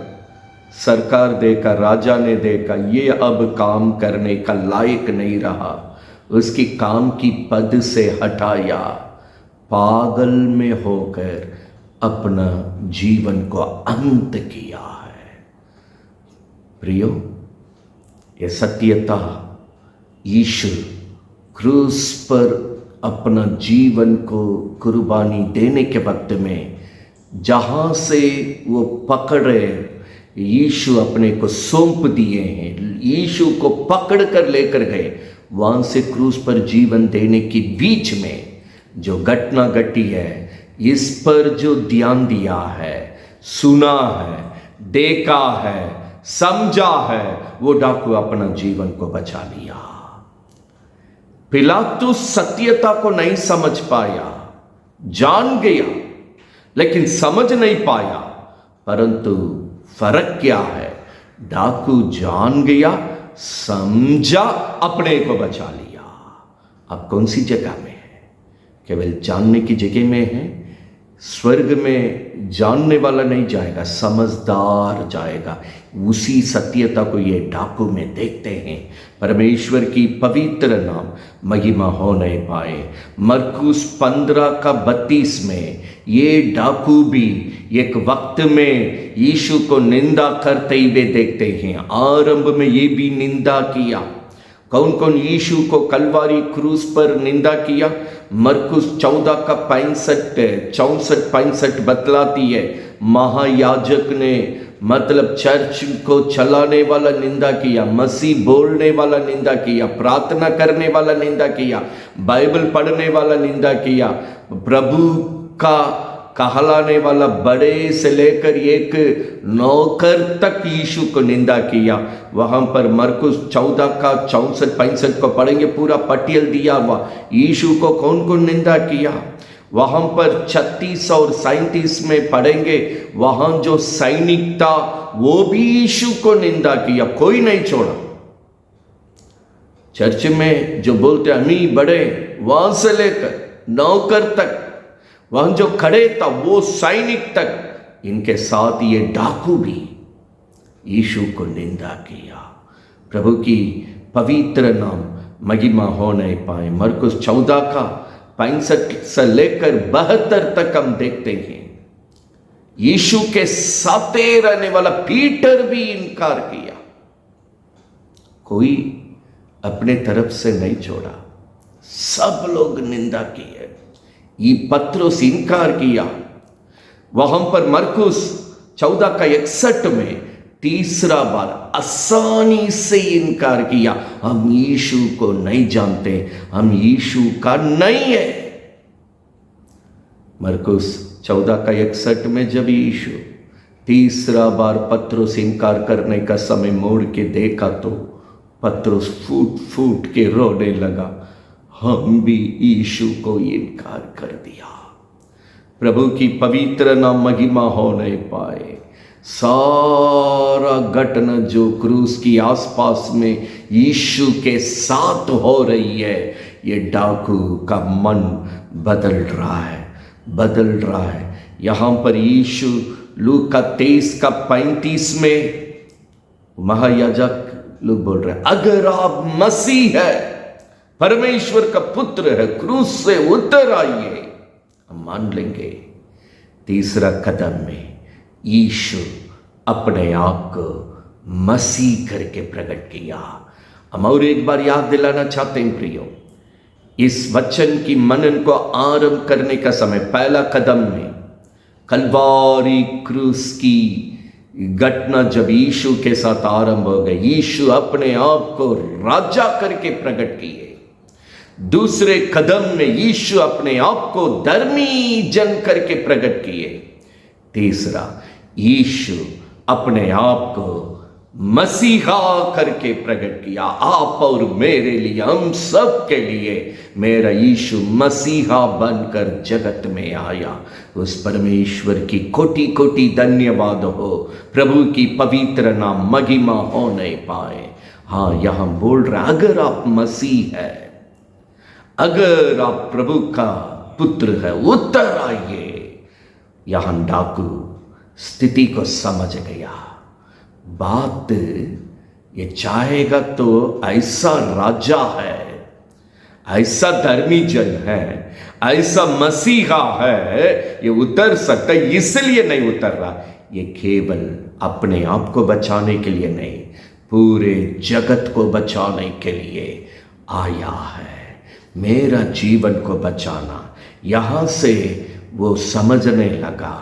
सरकार देखा, राजा ने देखा ये अब काम करने का लायक नहीं रहा, उसकी काम की पद से हटाया। पागल में होकर अपना जीवन को अंत किया है। प्रियो, ये सत्यता यीशु क्रूस पर अपना जीवन को कुर्बानी देने के वक्त में जहाँ से वो पकड़े, यीशु अपने को सौंप दिए हैं, यीशु को पकड़ कर लेकर गए, वहाँ से क्रूस पर जीवन देने के बीच में जो घटना घटी है, इस पर जो ध्यान दिया है, सुना है, देखा है, समझा है, वो डाकू अपना जीवन को बचा लिया। पिलातुस सत्यता को नहीं समझ पाया, जान गया लेकिन समझ नहीं पाया। परंतु फर्क क्या है, डाकू जान गया, समझा, अपने को बचा लिया। अब कौन सी जगह में है? केवल जानने की जगह में है। स्वर्ग में जानने वाला नहीं जाएगा, समझदार जाएगा। उसी सत्यता को ये डाकू में देखते हैं। परमेश्वर की पवित्र नाम महिमा होने पाए। मरकुस 15:32 में ये डाकू भी एक वक्त में यीशु को निंदा करते हुए देखते हैं। आरंभ में ये भी निंदा किया। कौन कौन यीशु को कलवारी क्रूस पर निंदा किया? मरकुस 14:65 बतलाती है, महायाजक ने मतलब चर्च को चलाने वाला निंदा किया, मसीह बोलने वाला निंदा किया, प्रार्थना करने वाला निंदा किया, बाइबल पढ़ने वाला निंदा किया, प्रभु का कहलाने वाला बड़े से लेकर एक नौकर तक यीशु को निंदा किया। वहाँ पर मरकुस 14:64-65 को पढ़ेंगे, पूरा पटियल दिया हुआ यीशु को कौन कौन निंदा किया। वहाँ पर 36 और 37 में पढ़ेंगे, वहाँ जो सैनिक था वो भी यीशु को निंदा किया, कोई नहीं छोड़ा। चर्च में जो बोलते अमीर बड़े, वहां से लेकर नौकर तक, वहां जो खड़े था वो सैनिक तक, इनके साथ ये डाकू भी यीशु को निंदा किया। प्रभु की पवित्र नाम महिमा होने पाए। मरकुस 14:65 से लेकर 72 तक हम देखते हैं यीशु के साथ रहने वाला पीटर भी इनकार किया, कोई अपने तरफ से नहीं छोड़ा, सब लोग निंदा की है। ये पत्रोस इनकार किया। वहां पर मरकुस 14:61 में तीसरा बार आसानी से इनकार किया, हम यीशु को नहीं जानते, हम यीशु का नहीं है। मरकुस 14:61 में जब यीशु तीसरा बार पत्रोस इनकार करने का समय मोड़ के देखा तो पत्रोस फूट फूट के रोने लगा, हम भी यीशु को इनकार कर दिया। प्रभु की पवित्र नाम महिमा होने पाए। सारा घटना जो क्रूस की आसपास में यीशु के साथ हो रही है, ये डाकू का मन बदल रहा है, बदल रहा है। यहाँ पर यीशु लूका 23:35 में महायाजक लोग बोल रहे हैं, अगर आप मसीह है, परमेश्वर का पुत्र है, क्रूस से उतर आइए, हम मान लेंगे। तीसरा कदम में यीशु अपने आप को मसीह करके प्रकट किया। हम और एक बार याद दिलाना चाहते हैं प्रियो, इस वचन की मनन को आरंभ करने का समय पहला कदम में कलवारी क्रूस की घटना जब यीशु के साथ आरंभ हो गई, यीशु अपने आप को राजा करके प्रकट किए। दूसरे कदम में यीशु अपने आप को धर्मी जन करके प्रकट किए। तीसरा, यीशु अपने आप को मसीहा करके प्रकट किया। आप और मेरे लिए, हम सब के लिए मेरा यीशु मसीहा बनकर जगत में आया। उस परमेश्वर की कोटि कोटि धन्यवाद हो। प्रभु की पवित्र नाम महिमा होने पाए। हाँ, यहां बोल रहा, अगर आप मसीह है, अगर आप प्रभु का पुत्र है, उतर आइए। यहां डाकू स्थिति को समझ गया। बात ये चाहेगा तो ऐसा राजा है, ऐसा धर्मी जन है, ऐसा मसीहा है, ये उतर सकता है। इसलिए नहीं उतर रहा, ये केवल अपने आप को बचाने के लिए नहीं, पूरे जगत को बचाने के लिए आया है। मेरा जीवन को बचाना। यहां से वो समझने लगा।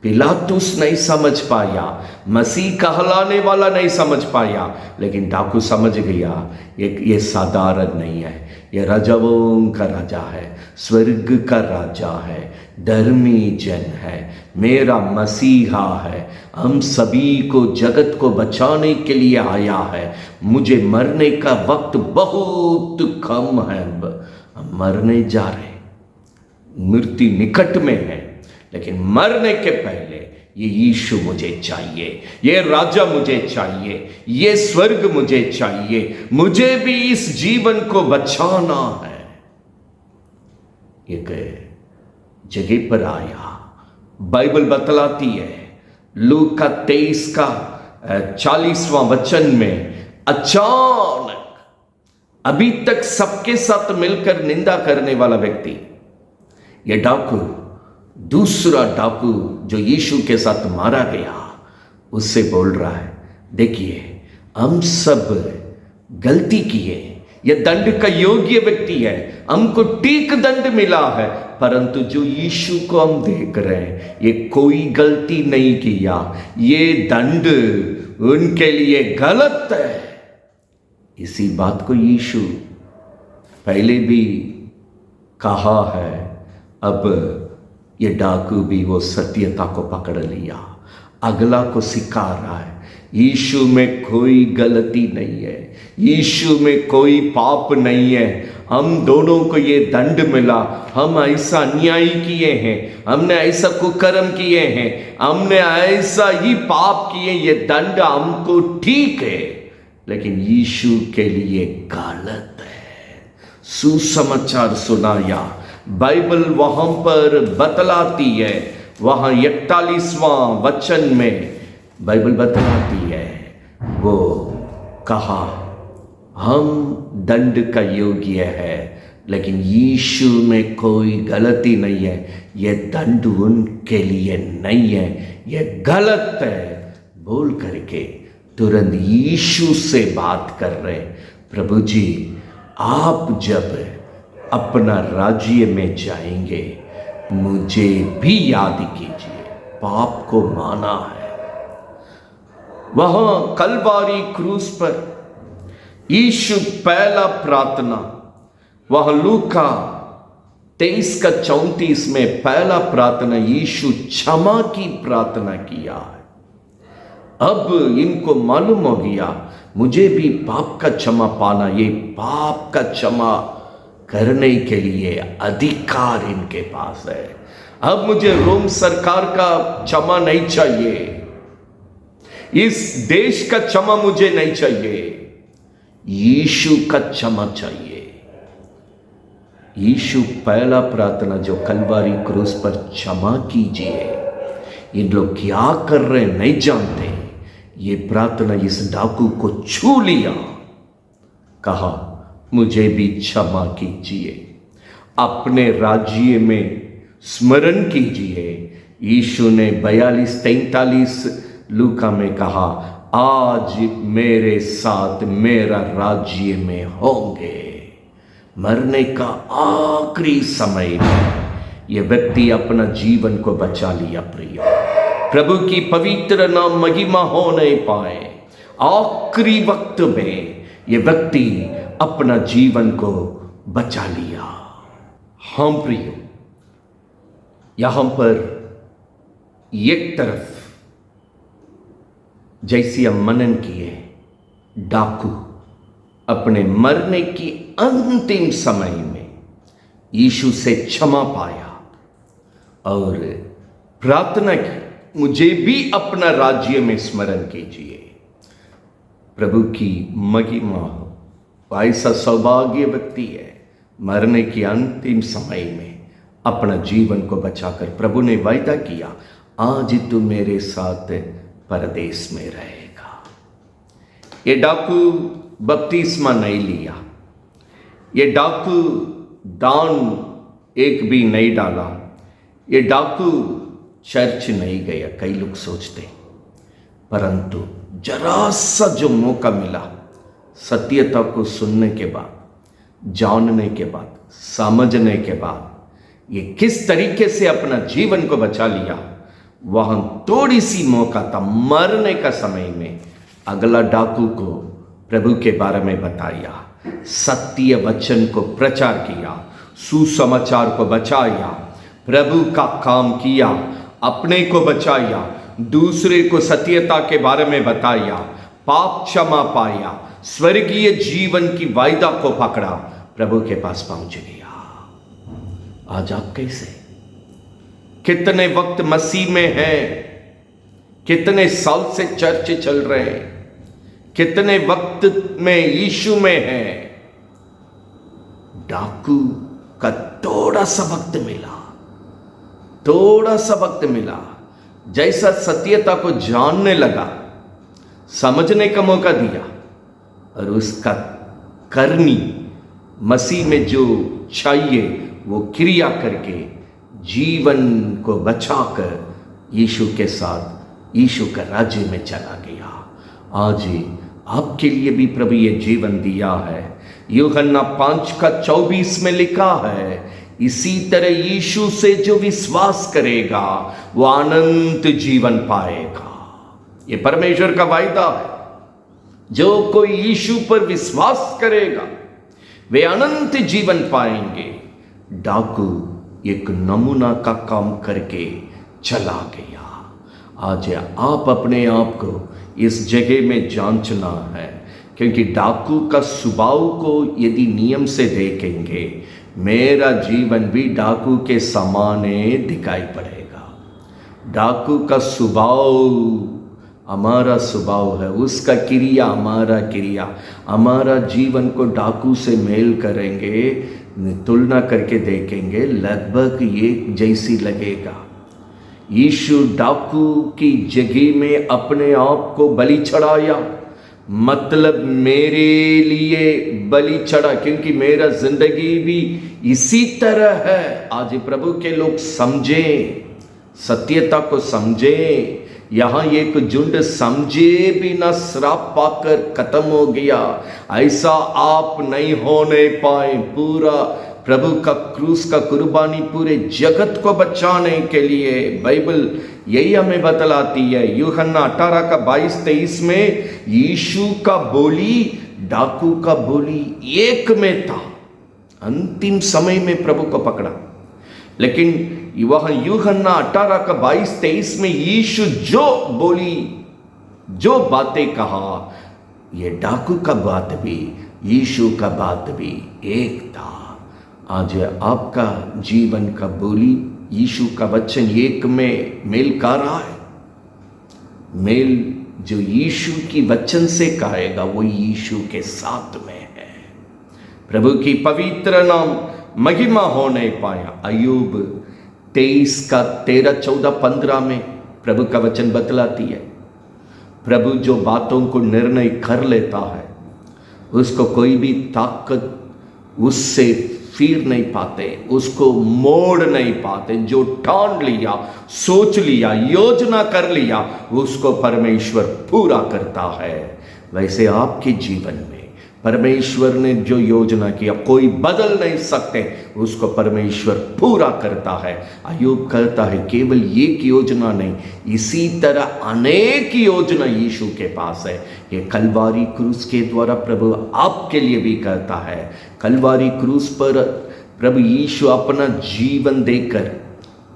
पिलातुस नहीं समझ पाया, मसीह कहलाने वाला नहीं समझ पाया, लेकिन डाकू समझ गया ये साधारण नहीं है, ये राजाओं का राजा है, स्वर्ग का राजा है, धर्मी जन है, मेरा मसीहा है, हम सभी को जगत को बचाने के लिए आया है। मुझे मरने का वक्त बहुत कम है, हम मरने जा रहे, मृत्यु निकट में है, लेकिन मरने के पहले ये यीशु मुझे चाहिए, ये राजा मुझे चाहिए, ये स्वर्ग मुझे चाहिए, मुझे भी इस जीवन को बचाना है। एक जगह पर आया, बाइबल बतलाती है, लूका 23 का 40वां वचन में, अचानक अभी तक सबके साथ मिलकर निंदा करने वाला व्यक्ति, ये डाकू, दूसरा डाकू जो यीशु के साथ मारा गया, उससे बोल रहा है, देखिए हम सब गलती किए, यह दंड का योग्य व्यक्ति है, हमको ठीक दंड मिला है, परंतु जो यीशु को हम देख रहे हैं, ये कोई गलती नहीं किया, ये दंड उनके लिए गलत है। इसी बात को यीशु पहले भी कहा है। अब ये डाकू भी वो सत्यता को पकड़ लिया, अगला को सिखा रहा है, यीशु में कोई गलती नहीं है, यीशु में कोई पाप नहीं है, हम दोनों को ये दंड मिला, हम ऐसा अन्याय किए हैं, हमने ऐसा कुकर्म किए हैं, हमने ऐसा ही पाप किए, ये दंड हमको ठीक है, लेकिन यीशु के लिए गलत है। सुसमाचार सुनाया, बाइबल वहां पर बतलाती है, वहां 41वां वचन में बाइबल बतलाती है, वो कहा हम दंड का योग्य है, लेकिन यीशु में कोई गलती नहीं है, ये दंड उनके लिए नहीं है, ये गलत है बोल करके तुरंत यीशु से बात कर रहे, प्रभु जी आप जब अपना राज्य में जाएंगे मुझे भी याद कीजिए, पाप को माना है। वहां कलवारी क्रूस पर यीशु पहला प्रार्थना, वहां लूका 23 का 34 में पहला प्रार्थना यीशु क्षमा की प्रार्थना किया है। अब इनको मालूम हो गया मुझे भी पाप का क्षमा पाना, ये पाप का क्षमा करने के लिए अधिकार इनके पास है। अब मुझे रोम सरकार का क्षमा नहीं चाहिए, इस देश का क्षमा मुझे नहीं चाहिए, यीशु का क्षमा चाहिए। यीशु पहला प्रार्थना जो कलवारी क्रूस पर क्षमा कीजिए, इन लोग क्या कर रहे नहीं जानते, ये प्रार्थना इस डाकू को छू लिया, कहा मुझे भी क्षमा कीजिए, अपने राज्य में स्मरण कीजिए। यीशु ने 42-43 लूका में कहा, आज मेरे साथ मेरा राज्य में होंगे। मरने का आखिरी समय में यह व्यक्ति अपना जीवन को बचा लिया। प्रिय, प्रभु की पवित्र नाम महिमा हो नहीं पाए, आखिरी वक्त में यह व्यक्ति अपना जीवन को बचा लिया। हम प्रिय, यहां पर एक तरफ जैसी हम मनन किए, डाकू अपने मरने की अंतिम समय में यीशु से क्षमा पाया और प्रार्थना की, मुझे भी अपना राज्य में स्मरण कीजिए। प्रभु की महिमा हो। ऐसा सौभाग्य व्यक्ति है, मरने के अंतिम समय में अपना जीवन को बचाकर प्रभु ने वायदा किया, आज तू मेरे साथ परदेश में रहेगा। ये डाकू बपतिस्मा नहीं लिया, ये डाकू दान एक भी नहीं डाला, ये डाकू चर्च नहीं गया, कई लोग सोचते, परंतु जरा सा जो मौका मिला, सत्यता को सुनने के बाद, जानने के बाद, समझने के बाद, ये किस तरीके से अपना जीवन को बचा लिया, वहां थोड़ी सी मौका था। मरने का समय में अगला डाकू को प्रभु के बारे में बताया, सत्य वचन को प्रचार किया, सुसमाचार को बचाया, प्रभु का काम किया, अपने को बचाया, दूसरे को सत्यता के बारे में बताया, पाप क्षमा पाया, स्वर्गीय जीवन की वायदा को पकड़ा, प्रभु के पास पहुंच गया। आज आप कैसे, कितने वक्त मसीह में हैं, कितने साल से चर्च चल रहे हैं, कितने वक्त में यीशु में हैं, डाकू का थोड़ा सा वक्त मिला, थोड़ा सा वक्त मिला, जैसा सत्यता को जानने लगा, समझने का मौका दिया और उसका करनी मसीह में जो चाहिए वो क्रिया करके जीवन को बचाकर यीशु के साथ यीशु का राज्य में चला गया। आज आपके लिए भी प्रभु ये जीवन दिया है। यूहन्ना 5:24 में लिखा है, इसी तरह यीशु से जो विश्वास करेगा वो अनंत जीवन पाएगा। ये परमेश्वर का वायदा है, जो कोई यीशु पर विश्वास करेगा वे अनंत जीवन पाएंगे। डाकू एक नमूना का काम करके चला गया। आज आप अपने आप को इस जगह में जांचना है, क्योंकि डाकू का स्वभाव को यदि नियम से देखेंगे, मेरा जीवन भी डाकू के समान दिखाई पड़ेगा। डाकू का स्वभाव हमारा स्वभाव है, उसका क्रिया हमारा क्रिया, हमारा जीवन को डाकू से मेल करेंगे, तुलना करके देखेंगे, लगभग एक जैसी लगेगा। यीशु डाकू की जगह में अपने आप को बलि चढ़ाया, मतलब मेरे लिए बलि चढ़ा, क्योंकि मेरा जिंदगी भी इसी तरह है। आज प्रभु के लोग समझें, सत्यता को समझें। यहाँ एक झुंड समझे बिना श्राप पाकर खत्म हो गया, ऐसा आप नहीं होने पाए। पूरा प्रभु का क्रूस का कुर्बानी पूरे जगत को बचाने के लिए बाइबल यही हमें बतलाती है। यूहन्ना 18:22-23 में यीशु का बोली डाकू का बोली एक में था। अंतिम समय में प्रभु को पकड़ा, लेकिन वह यूहन्ना 18:22-23 में यीशु जो बोली, जो बातें कहा, ये डाकू का बात भी, यीशु का बात भी एक था। आज आपका जीवन का बोली, यीशु का वचन एक में मेल खा रहा है। मेल जो यीशु की वचन से खाएगा वो यीशु के साथ में है। प्रभु की पवित्र नाम महिमा होने पाया। अय्यूब 23:13, 14, 15 में प्रभु का वचन बतलाती है, प्रभु जो बातों को निर्णय कर लेता है उसको कोई भी ताकत उससे फिर नहीं पाते, उसको मोड़ नहीं पाते। जो ठान लिया, सोच लिया, योजना कर लिया, उसको परमेश्वर पूरा करता है। वैसे आपके जीवन में परमेश्वर ने जो योजना किया कोई बदल नहीं सकते, उसको परमेश्वर पूरा करता है। अय्यूब कहता है केवल एक योजना नहीं, इसी तरह अनेक योजना यीशु के पास है। ये कलवारी क्रूस के द्वारा प्रभु आपके लिए भी कहता है। कलवारी क्रूस पर प्रभु यीशु अपना जीवन देकर,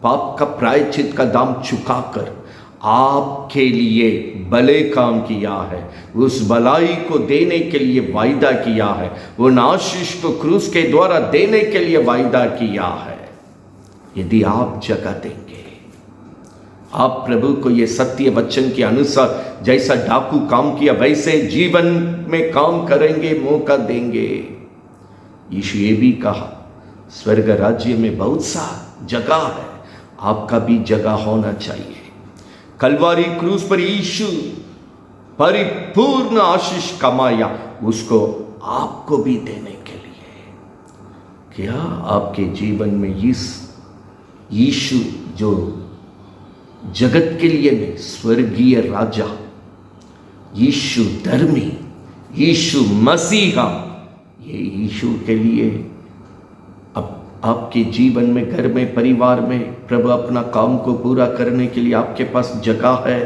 पाप का प्रायश्चित का दाम चुकाकर आपके लिए भले काम किया है। उस भलाई को देने के लिए वायदा किया है, उन आशीष को क्रूस के द्वारा देने के लिए वायदा किया है। यदि आप जगह देंगे, आप प्रभु को ये सत्य वचन के अनुसार जैसा डाकू काम किया वैसे जीवन में काम करेंगे, मौका देंगे। यीशु ये भी कहा स्वर्ग राज्य में बहुत सा जगह है, आपका भी जगह होना चाहिए। कलवारी क्रूस पर यीशु परिपूर्ण आशीष कमाया, उसको आपको भी देने के लिए। क्या आपके जीवन में इस यीशु जो जगत के लिए नहीं, स्वर्गीय राजा, यीशु धर्मी, यीशु मसीहा, ये यीशु के लिए अब आपके जीवन में, घर में, परिवार में प्रभु अपना काम को पूरा करने के लिए आपके पास जगह है।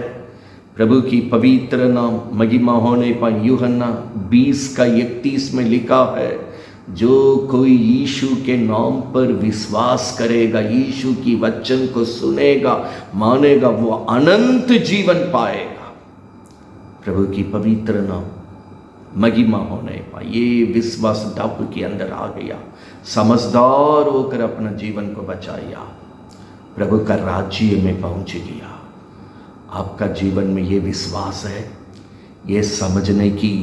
प्रभु की पवित्र नाम महिमा होने पर यूहन्ना 20:31 में लिखा है, जो कोई यीशु के नाम पर विश्वास करेगा, यीशु की वचन को सुनेगा, मानेगा, वो अनंत जीवन पाएगा। प्रभु की पवित्र नाम महिमा होने पर ये विश्वास डाकू के अंदर आ गया, समझदार होकर अपना जीवन को बचाया, प्रभु का राज्य में पहुंच गया। आपका जीवन में ये विश्वास है, ये समझने की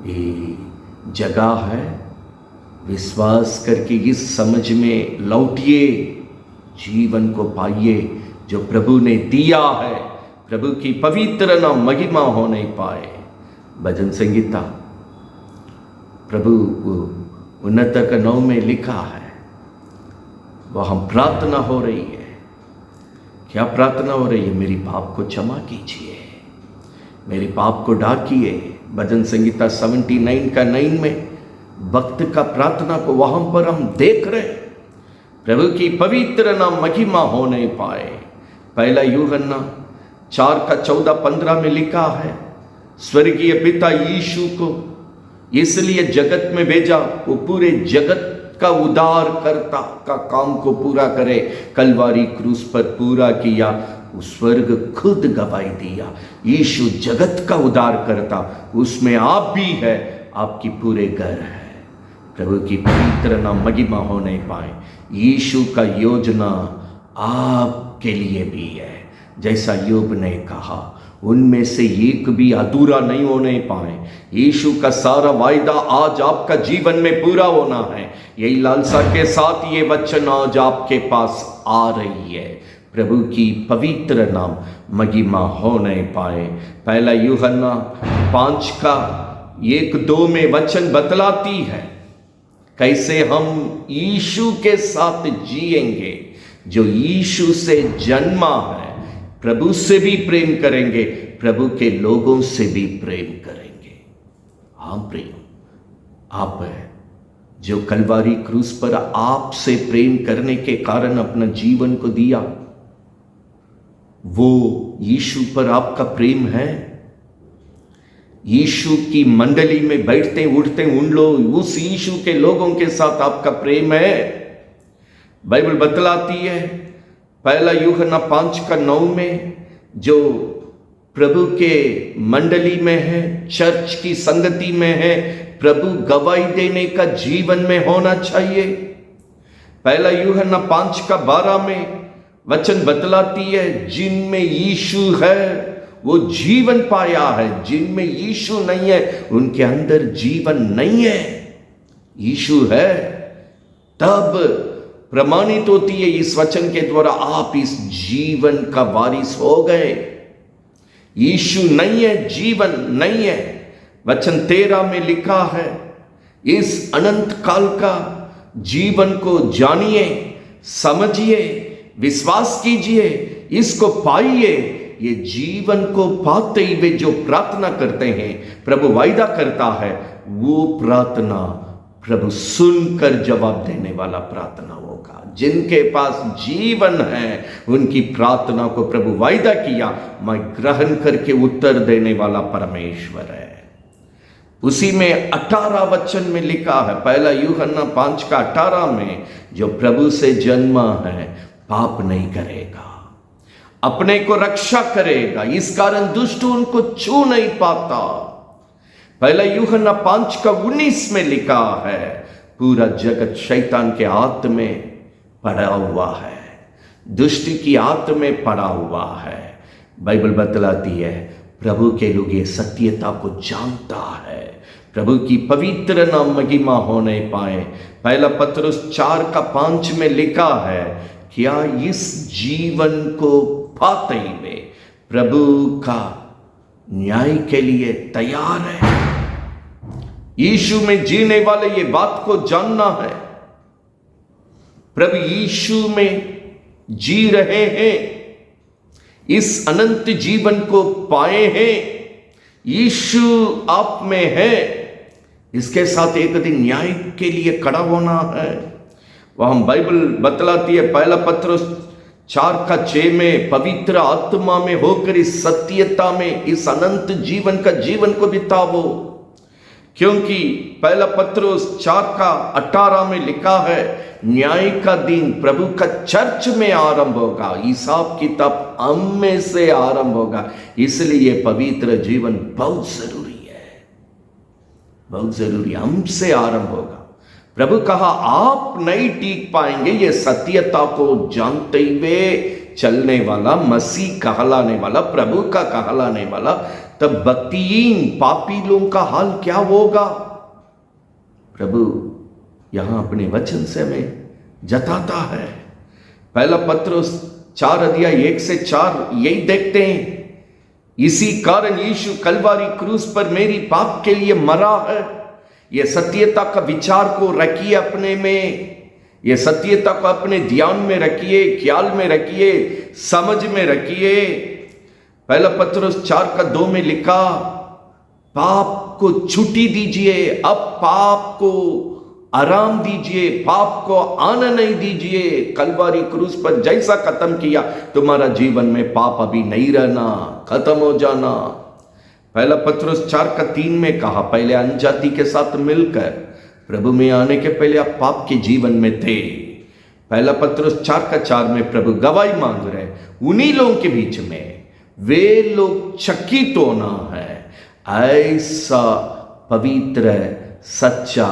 ये जगह है। विश्वास करके इस समझ में लौटिए, जीवन को पाइए जो प्रभु ने दिया है। प्रभु की पवित्र नाम महिमा होने पाए। भजन संगीता प्रभु उन्नत 9 में लिखा है, वह हम प्रार्थना हो रही है। क्या प्रार्थना हो रही है? मेरी पाप को क्षमा कीजिए, मेरे पाप को ढाकिए। भजन संगीता 79:9 में भक्त का प्रार्थना को वहां पर हम देख रहे। प्रभु की पवित्र नाम महिमा होने पाए। पहला यूहन्ना 4:14-15 में लिखा है, स्वर्गीय पिता यीशु को इसलिए जगत में भेजा, वो पूरे जगत का उद्धार करता का काम को पूरा करे। कलवारी क्रूस पर पूरा किया, स्वर्ग खुद गवाही दिया। यीशु जगत का उद्धार करता, उसमें आप भी है, आपकी पूरे घर है। प्रभु की पवित्र नाम महिमा होने पाए। यीशु का योजना आपके लिए भी है। जैसा यूब ने कहा, उनमें से एक भी अधूरा नहीं होने पाए। यीशु का सारा वायदा आज आपका जीवन में पूरा होना है। यही लालसा के साथ ये वचन आज आपके पास आ रही है। प्रभु की पवित्र नाम महिमा होने पाए। पहला यूहन्ना 5:1-2 में वचन बतलाती है कैसे हम यीशु के साथ जिएंगे। जो यीशु से जन्मा है, प्रभु से भी प्रेम करेंगे, प्रभु के लोगों से भी प्रेम करेंगे। हाँ प्रेम आप है जो कलवारी क्रूस पर आपसे प्रेम करने के कारण अपना जीवन को दिया। वो यीशु पर आपका प्रेम है। यीशु की मंडली में बैठते उठते उन लोग, उस यीशु के लोगों के साथ आपका प्रेम है। बाइबल बतलाती है पहला यूहन्ना 5:9 में, जो प्रभु के मंडली में है, चर्च की संगति में है, प्रभु गवाही देने का जीवन में होना चाहिए। पहला यूहन्ना 5:12 में वचन बतलाती है, जिनमें यीशु है वो जीवन पाया है, जिनमें यीशु नहीं है उनके अंदर जीवन नहीं है। यीशु है तब प्रमाणित होती है इस वचन के द्वारा आप इस जीवन का वारिस हो गए। यीशु नहीं है, जीवन नहीं है। वचन 13 में लिखा है, इस अनंत काल का जीवन को जानिए, समझिए, विश्वास कीजिए, इसको पाइए। ये जीवन को पाते हुए जो प्रार्थना करते हैं, प्रभु वायदा करता है वो प्रार्थना प्रभु सुनकर जवाब देने वाला प्रार्थना होगा। जिनके पास जीवन है उनकी प्रार्थना को प्रभु वायदा किया, मैं ग्रहण करके उत्तर देने वाला परमेश्वर है। उसी में 18 वचन में लिखा है, पहला यूहन्ना 5:18 में, जो प्रभु से जन्मा है पाप नहीं करेगा, अपने को रक्षा करेगा, इस कारण दुष्ट उनको छू नहीं पाता। पहला यूहन्ना 5:19 में लिखा है, पूरा जगत शैतान के हाथ में पड़ा हुआ है, दुष्ट की हाथ में पड़ा हुआ है। बाइबल बतलाती है प्रभु के लोग ये सत्यता को जानता है, प्रभु की पवित्र नाम महिमा होने पाए। पहला पतरस 4:5 में लिखा है, क्या इस जीवन को पाते हुए प्रभु का न्याय के लिए तैयार है? यीशु में जीने वाले ये बात को जानना है, प्रभु यीशु में जी रहे हैं, इस अनंत जीवन को पाए हैं, यीशु आप में है, इसके साथ एक दिन न्याय के लिए खड़ा होना है। वह बाइबल बतलाती है, पहला पतरस 4:6 में, पवित्र आत्मा में होकर इस सत्यता में, इस अनंत जीवन का जीवन को बिताओ। क्योंकि पहला पतरस 4:18 में लिखा है, न्याय का दिन प्रभु का चर्च में आरंभ होगा, हिसाब किताब हम में से आरंभ होगा। इसलिए ये पवित्र जीवन बहुत जरूरी है, बहुत जरूरी, हमसे आरंभ होगा। प्रभु कहा आप नहीं टीक पाएंगे ये सत्यता को जानते हुए चलने वाला, मसीह कहलाने वाला, प्रभु का कहलाने वाला, तब भक्तिहीन पापी लोगों का हाल क्या होगा? प्रभु यहां अपने वचन से हमें जताता है। पहला पतरस 4:1-4 यही देखते हैं, इसी कारण यीशु कलवारी क्रूस पर मेरी पाप के लिए मरा है। यह सत्यता का विचार को रखिए अपने में, यह सत्यता को अपने ध्यान में रखिए, ख्याल में रखिए, समझ में रखिए। पहला पतरस 4:2 में लिखा, पाप को छुट्टी दीजिए, अब पाप को आराम दीजिए, पाप को आना नहीं दीजिए। कलवारी क्रूस पर जैसा खत्म किया, तुम्हारा जीवन में पाप अभी नहीं रहना, खत्म हो जाना। पहला पतरस 4:3 में कहा, पहले अनजाति के साथ मिलकर प्रभु में आने के पहले आप पाप के जीवन में थे। पहला पतरस 4:4 में प्रभु गवाही मांग रहे, उन्हीं लोगों के बीच में वे लोग चकित होना है, ऐसा पवित्र सच्चा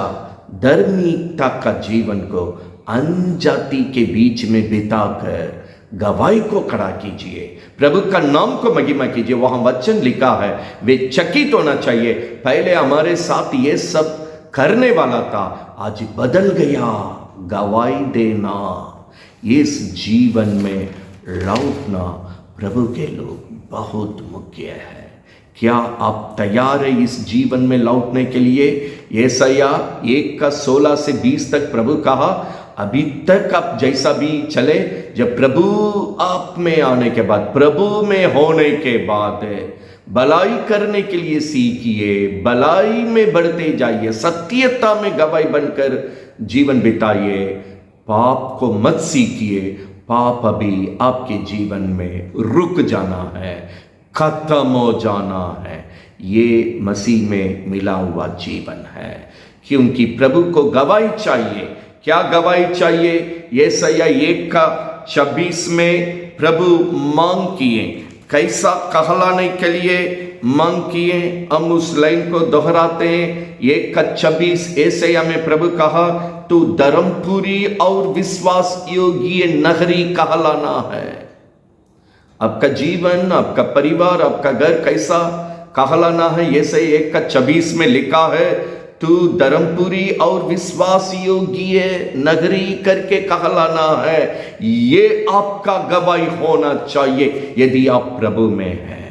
धार्मिकता का जीवन को अनजाति के बीच में बिताकर गवाही को खड़ा कीजिए, प्रभु का नाम को महिमा कीजिए। वहां वचन लिखा है वे चकित होना चाहिए, पहले हमारे साथ ये सब करने वाला था, आज बदल गया। गवाही देना, इस जीवन में लौटना प्रभु के लोग बहुत मुख्य है। क्या आप तैयार है इस जीवन में लौटने के लिए? यशायाह 1:16-20 तक प्रभु कहा, अभी तक आप जैसा भी चले, जब प्रभु आप में आने के बाद, प्रभु में होने के बाद भलाई करने के लिए सीखिए, भलाई में बढ़ते जाइए, सत्यता में गवाही बनकर जीवन बिताइए, पाप को मत सीखिए। पाप अभी आपके जीवन में रुक जाना है, खत्म हो जाना है। ये मसीह में मिला हुआ जीवन है, क्योंकि प्रभु को गवाही चाहिए। क्या गवाही चाहिए? यशायाह 1:26 में प्रभु मांग किए, कैसा कहलाने के लिए मांग किए। हम उस लाइन को दोहराते हैं। 1:26 यशायाह में प्रभु कहा, तू धर्मपुरी और विश्वास योग्य नगरी कहलाना है। आपका जीवन, आपका परिवार, आपका घर कैसा कहलाना है? यशायाह 1:26 में लिखा है, तू धर्मपुरी और विश्वास योग्य नगरी करके कहलाना है। ये आपका गवाही होना चाहिए यदि आप प्रभु में हैं।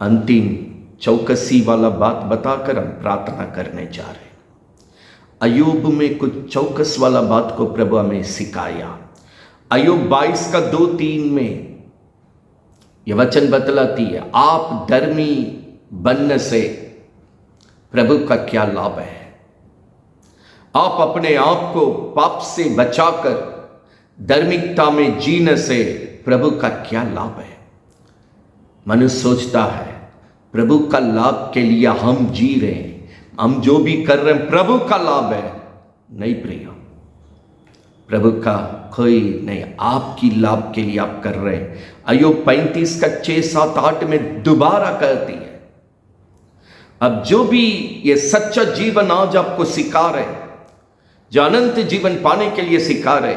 अंतिम चौकसी वाला बात बताकर हम प्रार्थना करने जा रहे हैं। अय्यूब में कुछ चौकस वाला बात को प्रभु हमें सिखाया। अय्यूब 22 का 2-3 में यह वचन बतलाती है, आप धर्मी बनने से प्रभु का क्या लाभ है। आप अपने आप को पाप से बचाकर धार्मिकता में जीने से प्रभु का क्या लाभ है। मनुष्य सोचता है प्रभु का लाभ के लिए हम जी रहे हैं, हम जो भी कर रहे हैं प्रभु का लाभ है। नहीं प्रिय, प्रभु का कोई नहीं, आपकी लाभ के लिए आप कर रहे हैं। अय्यूब 35 का 6, 7, 8 में दोबारा कहती है, अब जो भी ये सच्चा जीवन आज आपको सिखा रहे, जो अनंत जीवन पाने के लिए सिखा रहे,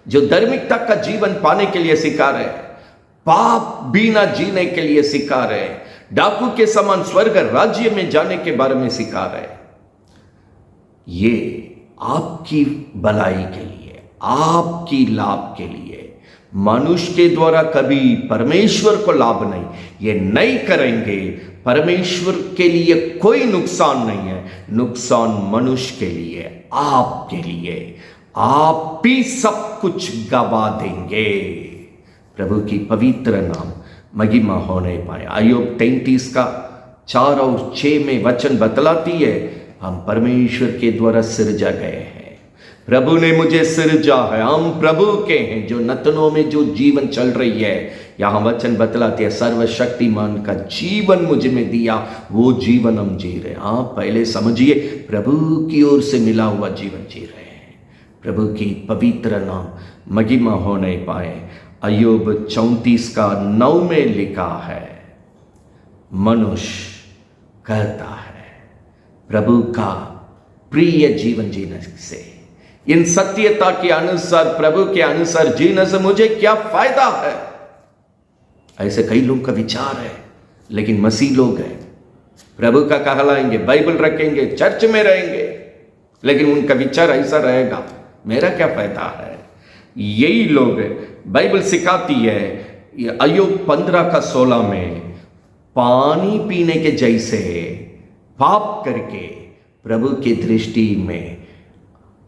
जो धार्मिकता का जीवन पाने के लिए सिखा रहे, पाप बिना जीने के लिए सिखा रहे, डाकू के समान स्वर्ग राज्य में जाने के बारे में सिखा रहे, ये आपकी भलाई के लिए, आपकी लाभ के लिए, मनुष्य के द्वारा कभी परमेश्वर को लाभ नहीं, ये नहीं करेंगे। परमेश्वर के लिए कोई नुकसान नहीं है, नुकसान मनुष्य के लिए, आपके लिए, आप भी सब कुछ गवा देंगे। प्रभु की पवित्र नाम महिमा होने पाए। अय्यूब 33 का 4 और 6 में वचन बतलाती है, हम परमेश्वर के द्वारा सिरजा गए हैं, प्रभु ने मुझे सिरजा है, हम प्रभु के हैं। जो नतनों में जो जीवन चल रही है, यहां वचन बतलाती है, सर्वशक्तिमान का जीवन मुझे में दिया, वो जीवन हम जी रहे हैं। आप पहले समझिए, प्रभु की ओर से मिला हुआ जीवन जी रहे हैं। प्रभु की पवित्र नाम महिमा होने पाए। अय्यूब 34 का 9 में लिखा है, मनुष्य कहता है प्रभु का प्रिय जीवन जीने से, इन सत्यता के अनुसार, प्रभु के अनुसार जीने से मुझे क्या फायदा है। ऐसे कई लोग का विचार है, लेकिन मसीह लोग हैं, प्रभु का कहलाएंगे, बाइबल रखेंगे, चर्च में रहेंगे, लेकिन उनका विचार ऐसा रहेगा, मेरा क्या फायदा है। यही लोग, बाइबल सिखाती है अय्यूब 15 का 16 में, पानी पीने के जैसे पाप करके प्रभु की दृष्टि में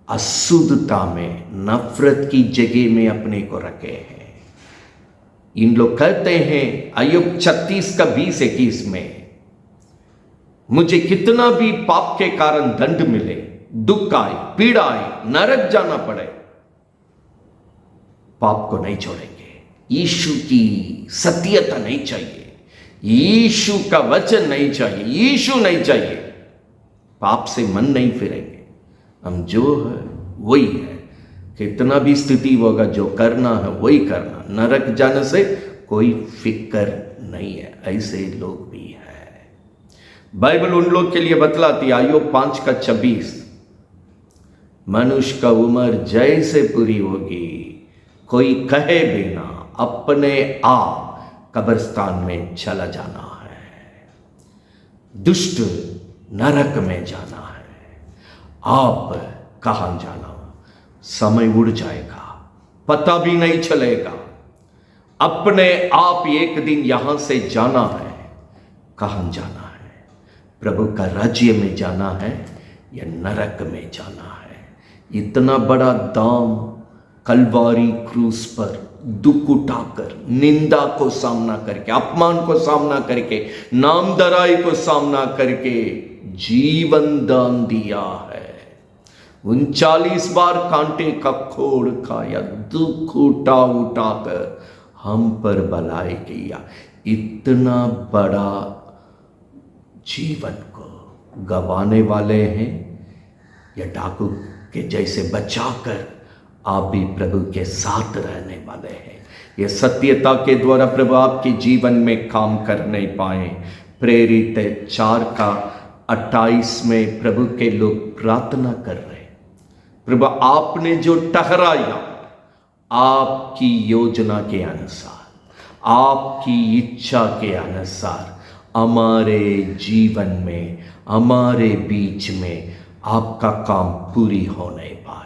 अशुद्धता में, नफरत की जगह में अपने को रखे हैं। इन लोग कहते हैं अय्यूब 36 का 20-21 में, मुझे कितना भी पाप के कारण दंड मिले, दुख आए, पीड़ा आए, नरक जाना पड़े, पाप को नहीं छोड़ेंगे। यीशु की सत्यता नहीं चाहिए, यीशु का वचन नहीं चाहिए, यीशु नहीं चाहिए, पाप से मन नहीं फिरेंगे। हम जो है वही है, कितना भी स्थिति होगा, जो करना है वही करना, नरक जाने से कोई फिक्र नहीं है। ऐसे लोग भी है। बाइबल उन लोग के लिए बतलाती है, अय्यूब 5 का 26, मनुष्य का उम्र जैसे पूरी होगी, कोई कहे बिना अपने आप कब्रिस्तान में चला जाना है, दुष्ट नरक में जाना है। आप कहां जाना, समय उड़ जाएगा, पता भी नहीं चलेगा। अपने आप एक दिन यहां से जाना है, कहां जाना है, प्रभु का राज्य में जाना है या नरक में जाना है। इतना बड़ा दाम कलवारी क्रूस पर दुख उठाकर, निंदा को सामना करके, अपमान को सामना करके, नामधराई को सामना करके जीवन दान दिया है। 39 बार कांटे का खोड़ खाया, दुख उठा उठाकर हम पर भलाई किया। इतना बड़ा जीवन को गंवाने वाले हैं या डाकू के जैसे बचाकर आप भी प्रभु के साथ रहने वाले हैं। ये सत्यता के द्वारा प्रभु आपके जीवन में काम करने पाए। प्रेरित 4 का 28 में प्रभु के लोग प्रार्थना कर रहे, प्रभु आपने जो ठहराया आपकी योजना के अनुसार, आपकी इच्छा के अनुसार हमारे जीवन में, हमारे बीच में आपका काम पूरी होने पाए।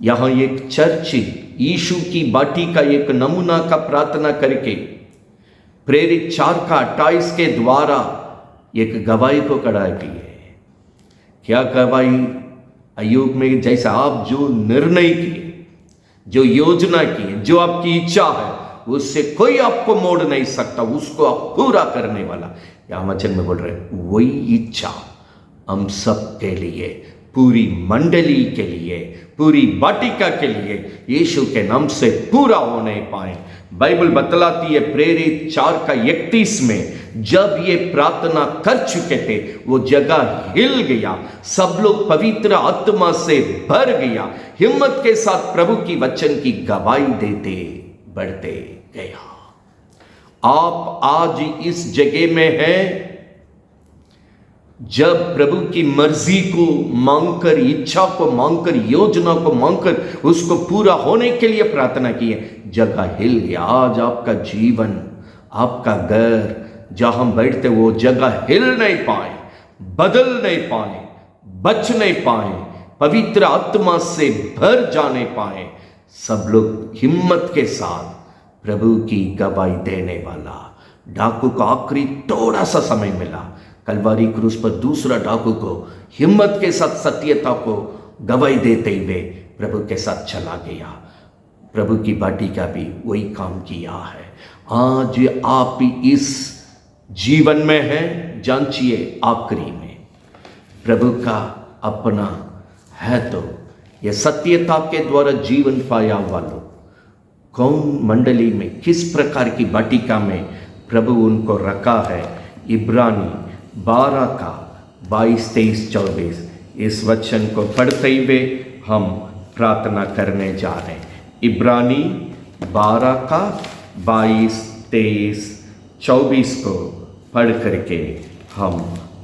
यहाँ एक चर्च यीशु की बाटी का एक नमूना का प्रार्थना करके प्रेरित 4 का 28 के द्वारा एक गवाही को खड़ा की है। क्या गवाही? अय्यूब में जैसा आप जो निर्णय किए, जो योजना की, जो आपकी इच्छा है, उससे कोई आपको मोड़ नहीं सकता, उसको आप पूरा करने वाला। यहां वचन में बोल रहे हैं वही इच्छा हम सब के लिए, पूरी मंडली के लिए, पूरी वाटिका के लिए यीशु के नाम से पूरा होने पाए। बाइबल बतलाती है प्रेरित 4:31 में, जब ये प्रार्थना कर चुके थे वो जगह हिल गया, सब लोग पवित्र आत्मा से भर गया, हिम्मत के साथ प्रभु की वचन की गवाही देते बढ़ते गया। आप आज इस जगह में हैं जब प्रभु की मर्जी को मांगकर, इच्छा को मांगकर, योजना को मांगकर उसको पूरा होने के लिए प्रार्थना की है। जगह हिल गया। आज आपका जीवन, आपका घर, जहां बैठते वो जगह हिल नहीं पाए, बदल नहीं पाए, बच नहीं पाए, पवित्र आत्मा से भर जाने पाए। सब लोग हिम्मत के साथ प्रभु की गवाही देने वाला। डाकू को आखिरी थोड़ा सा समय मिला, कलवारी क्रूस पर दूसरा डाकू को हिम्मत के साथ सत्यता को गवाही देते हुए प्रभु के साथ चला गया। प्रभु की बाटी का भी वही काम किया है। आज आप इस जीवन में हैं, जांचिए आखिरी में प्रभु का अपना है तो यह सत्यता के द्वारा जीवन पाया वालों कौन मंडली में, किस प्रकार की वाटिका में प्रभु उनको रखा है। इब्रानी 12:22-23-24 इस वचन को पढ़ते हुए हम प्रार्थना करने जा रहे हैं। इब्रानी 12:22-23-24 को पढ़ करके हम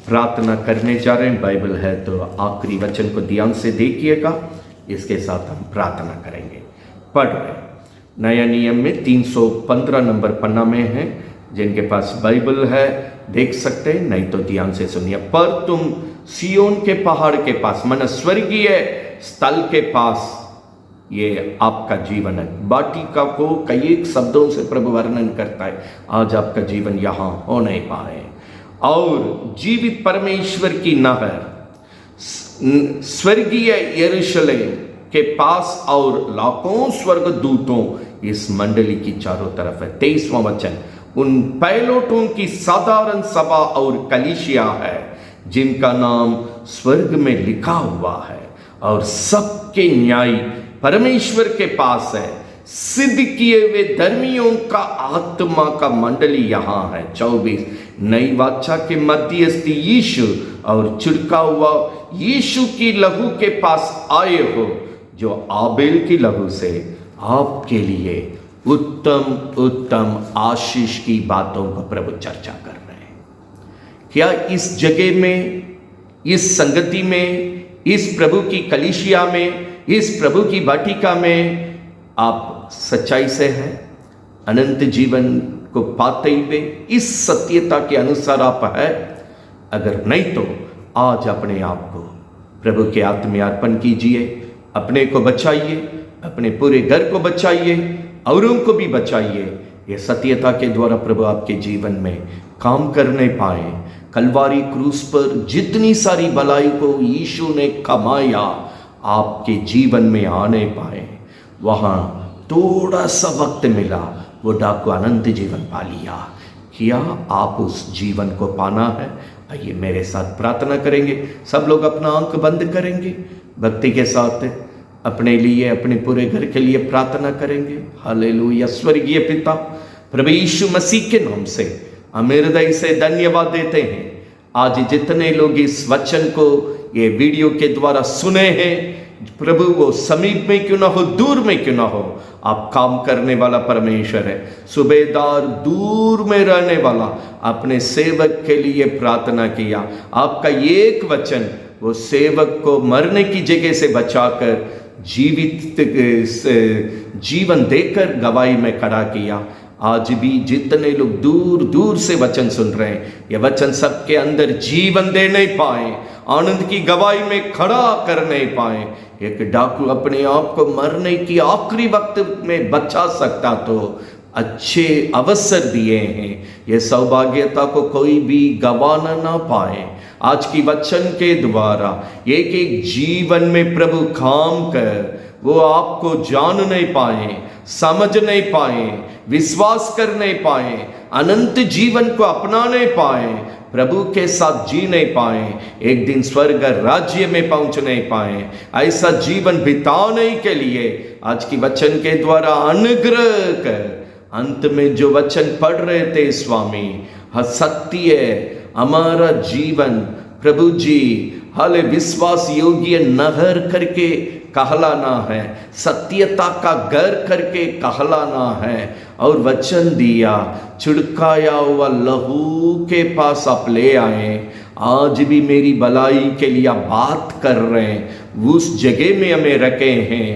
प्रार्थना करने जा रहे हैं। बाइबल है तो आखिरी वचन को ध्यान से देखिएगा, इसके साथ हम प्रार्थना करेंगे। पढ़ रहे नया नियम में 315 नंबर पन्ना में है। जिनके पास बाइबल है देख सकते हैं, नहीं तो ध्यान से सुनिए। पर तुम सियोन के पहाड़ के पास, मन स्वर्गीय स्थल के पास, ये आपका जीवन है। वाटिका को कई एक शब्दों से प्रभु वर्णन करता है। आज आपका जीवन यहाँ हो नहीं पाए और जीवित परमेश्वर की नहर स्वर्गीय यरूशलेम के पास और लाखों स्वर्गदूतों इस मंडली की चारों तरफ है। 23वां वचन, उन पैलोटों की साधारण सभा और कलीसिया है जिनका नाम स्वर्ग में लिखा हुआ है और सबके न्याय परमेश्वर के पास है। सिद्ध किए हुए धर्मियों का आत्मा का मंडली यहाँ है। 24, नई वाचा के मध्यस्थी यीशु और छिड़का हुआ यीशु की लहू के पास आए हो, जो आबेल की लहू से आपके लिए उत्तम उत्तम आशीष की बातों को प्रभु चर्चा कर रहे हैं। क्या इस जगह में, इस संगति में, इस प्रभु की कलीसिया में, इस प्रभु की वाटिका में आप सच्चाई से हैं? अनंत जीवन को पाते हुए इस सत्यता के अनुसार आप है? अगर नहीं तो आज अपने आप को प्रभु के हाथ में अर्पण कीजिए। अपने को बचाइए, अपने पूरे घर को बचाइए, औरों को भी बचाइए। ये सत्यता के द्वारा प्रभु आपके जीवन में काम करने पाए। कलवारी क्रूस पर जितनी सारी भलाई को यीशु ने कमाया, आपके जीवन में आने पाए। वहाँ थोड़ा सा वक्त मिला, वो डाकू अनंत जीवन पा लिया। क्या आप उस जीवन को पाना है? आइए मेरे साथ प्रार्थना करेंगे। सब लोग अपना आंख बंद करेंगे, भक्ति के साथ अपने लिए, अपने पूरे घर के लिए प्रार्थना करेंगे। हालेलुया। स्वर्गीय पिता, प्रभु यीशु मसीह के नाम से हम हृदय से धन्यवाद देते हैं। आज जितने लोग इस वचन को ये वीडियो के द्वारा सुने हैं, प्रभु वो समीप में क्यों ना हो, दूर में क्यों ना हो, आप काम करने वाला परमेश्वर है। सूबेदार दूर में रहने वाला अपने सेवक के लिए प्रार्थना किया। आपका एक वचन वो सेवक को मरने की जगह से बचाकर जीवित जीवन देकर गवाही में खड़ा किया। आज भी जितने लोग दूर दूर से वचन सुन रहे हैं, ये वचन सबके अंदर जीवन दे नहीं पाए, आनंद की गवाही में खड़ा कर नहीं पाए। एक डाकू अपने आप को मरने की आखिरी वक्त में बचा सकता तो अच्छे अवसर दिए हैं। ये सौभाग्यता को कोई भी गंवाना ना पाए। आज की वचन के द्वारा एक एक जीवन में प्रभु काम कर वो आपको जान नहीं पाए, समझ नहीं पाए, विश्वास कर नहीं पाए, अनंत जीवन को अपना नहीं पाए, प्रभु के साथ जी नहीं पाए, एक दिन स्वर्ग राज्य में पहुंच नहीं पाए, ऐसा जीवन बिताने के लिए आज की वचन के द्वारा अनुग्रह कर। अंत में जो वचन पढ़ रहे थे स्वामी, सत्य हमारा जीवन प्रभु जी हाले विश्वास योग्य नगर करके कहलाना है, सत्यता का घर करके कहलाना है। और वचन दिया, छिड़काया हुआ लहू के पास आप ले आए। आज भी मेरी भलाई के लिए आप बात कर रहे हैं, उस जगह में हमें रखे हैं,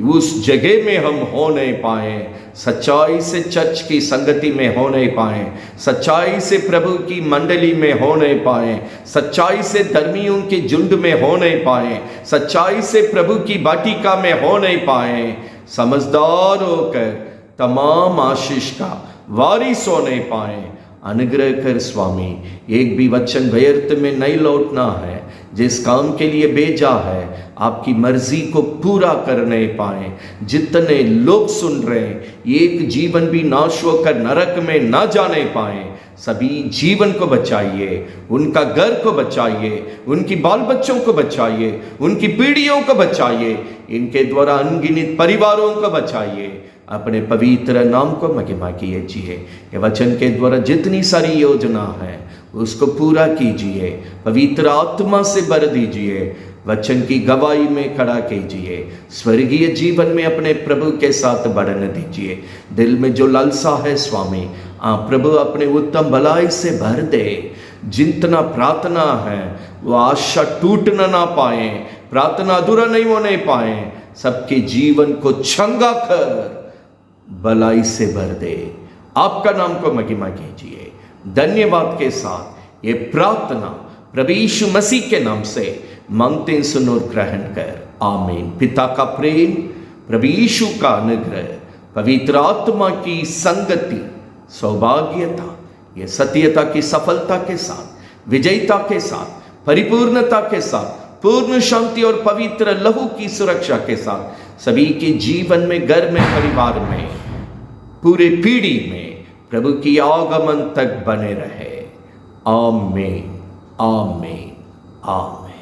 उस जगह में हम हो नहीं पाए, सच्चाई से चर्च की संगति में हो नहीं पाए, सच्चाई से प्रभु की मंडली में हो नहीं पाए, सच्चाई से धर्मियों के झुंड में हो नहीं पाए, सच्चाई से प्रभु की वाटिका में हो नहीं पाए। समझदार होकर तमाम आशीष का वारिस हो नहीं पाए। अनुग्रह कर स्वामी, एक भी वचन व्यर्थ में नहीं लौटना है। जिस काम के लिए भेजा है आपकी मर्जी को पूरा कर नहीं पाए। जितने लोग सुन रहे हैं, एक जीवन भी नाश होकर नरक में ना जाने पाए। सभी जीवन को बचाइए, उनका घर को बचाइए, उनकी बाल बच्चों को बचाइए, उनकी पीढ़ियों को बचाइए, इनके द्वारा अनगिनत परिवारों को बचाइए। अपने पवित्र नाम को महिमा कीजिए। ये वचन के द्वारा जितनी सारी योजना है उसको पूरा कीजिए, पवित्र आत्मा से भर दीजिए, वचन की गवाही में खड़ा कीजिए, स्वर्गीय जीवन में अपने प्रभु के साथ बढ़ने दीजिए। दिल में जो लालसा है स्वामी, आप प्रभु अपने उत्तम भलाई से भर दे। जितना प्रार्थना है वो आशा टूटना ना पाए, प्रार्थना अधूरा नहीं होने पाए, सबके जीवन को चंगा कर भलाई से भर दे। आपका नाम को महिमा कीजिए। धन्यवाद के साथ ये प्रार्थना प्रभु यीशु मसीह के नाम से मांगते सुन और ग्रहण कर, आमीन। पिता का प्रेम, प्रभु यीशु का अनुग्रह, पवित्र आत्मा की संगति, सौभाग्यता, ये सत्यता की सफलता के साथ, विजयता के साथ, परिपूर्णता के साथ, पूर्ण शांति और पवित्र लहू की सुरक्षा के साथ सभी के जीवन में, घर में, परिवार में, पूरे पीढ़ी में प्रभु की आगमन तक बने रहे। आमीन, आमीन, आमीन।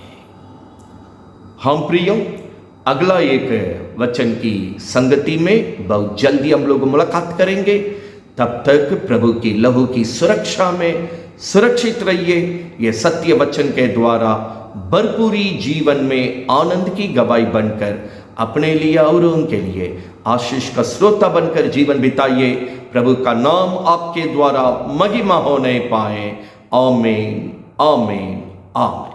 हम प्रियो, अगला एक वचन की संगति में बहुत जल्दी हम लोग मुलाकात करेंगे। तब तक प्रभु की लहू की सुरक्षा में सुरक्षित रहिए। ये सत्य वचन के द्वारा भरपूरी जीवन में आनंद की गवाही बनकर अपने लिए और उनके लिए आशीष का श्रोता बनकर जीवन बिताइए। प्रभु का नाम आपके द्वारा महिमा होने पाए। आमीन, आमीन, आमीन।